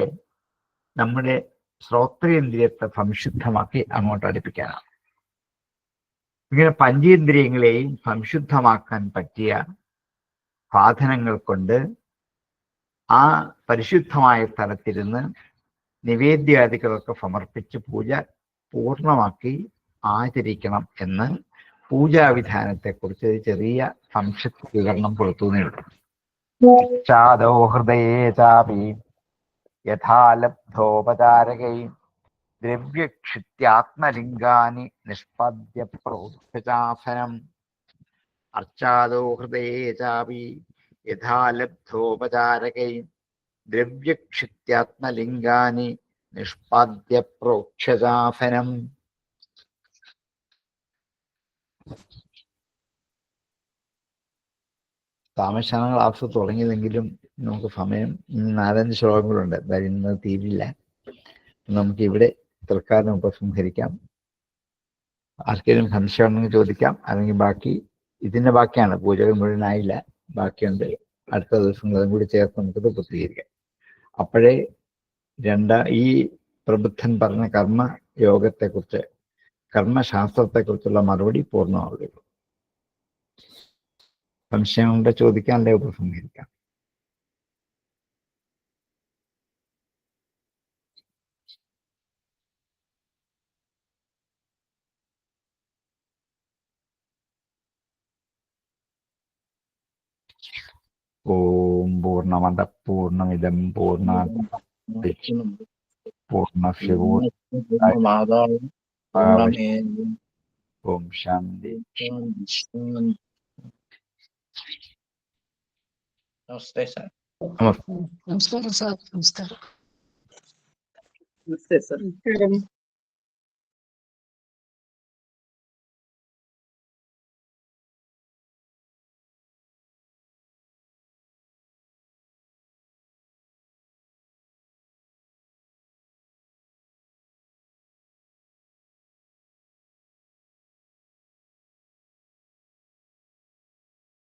നമ്മുടെ ശ്രോത്രേന്ദ്രിയത്തെ സംശുദ്ധമാക്കി അങ്ങോട്ട് അടുപ്പിക്കാനാണ്. ഇങ്ങനെ പഞ്ചേന്ദ്രിയങ്ങളെയും സംശുദ്ധമാക്കാൻ പറ്റിയ സാധനങ്ങൾ കൊണ്ട് ആ പരിശുദ്ധമായ സ്ഥലത്തിരുന്ന് നിവേദ്യാദികളൊക്കെ സമർപ്പിച്ച് പൂജ പൂർണ്ണമാക്കി ആചരിക്കണം എന്ന് പൂജാവിധാനത്തെക്കുറിച്ച് ചെറിയ സംക്ഷിപ്ത വിവരണം കൊടുത്തുന്നേയുള്ളൂ. ചാദോ ഹൃദയേ ചാപി യഥാലബ്ധോപചാരകൈ ദ്രവ്യക്ഷിത്യാത്മലിംഗാനി നിഷ്പദ്യ പ്രോക്ഷാസനം. അർച്ചാദോ ഹൃദയേ ചാപി യഥാലബ്ധോപചാരകൈ ദ്രവ്യക്ഷിത്യാത്മലിംഗാനി നിഷ്പാദ്യ പ്രോക്ഷാസനം. താമശാന ക്ലാസ് തുടങ്ങിയതെങ്കിലും നമുക്ക് സമയം 4-5 ശ്ലോകങ്ങളുണ്ട്, എന്തായാലും ഇന്ന് തീരില്ല. നമുക്ക് ഇവിടെ തൽക്കാലം ഉപസംഹരിക്കാം. ആർക്കെങ്കിലും സംശയം ഉണ്ടെങ്കിൽ ചോദിക്കാം, അല്ലെങ്കിൽ ബാക്കി ഇതിന്റെ ബാക്കിയാണ്, പൂജകൾ മുഴുവനായില്ല, ബാക്കിയുണ്ട്. അടുത്ത ദിവസങ്ങളും കൂടി ചേർത്ത് നമുക്കിത് പൂർത്തീകരിക്കാം. അപ്പോഴേ ഈ പ്രബുദ്ധൻ പറഞ്ഞ കർമ്മ യോഗത്തെക്കുറിച്ച്, കർമ്മശാസ്ത്രത്തെക്കുറിച്ചുള്ള മറുപടി പൂർണ്ണമാവുകയുള്ളൂ. സംശയങ്ങളുടെ ചോദിക്കാൻ, അല്ലെ ഉപസംഹരിക്കാം. ഓം പൂർണ്ണമദ പൂർണ്ണമിദം പൂർണ്ണാത് പൂർണ്ണസ്യ ഓം ശാന്തി. നമസ്തേ സാർ. നമസ്കാരം സാർ. നമസ്കാരം. നമസ്തേ സാർ.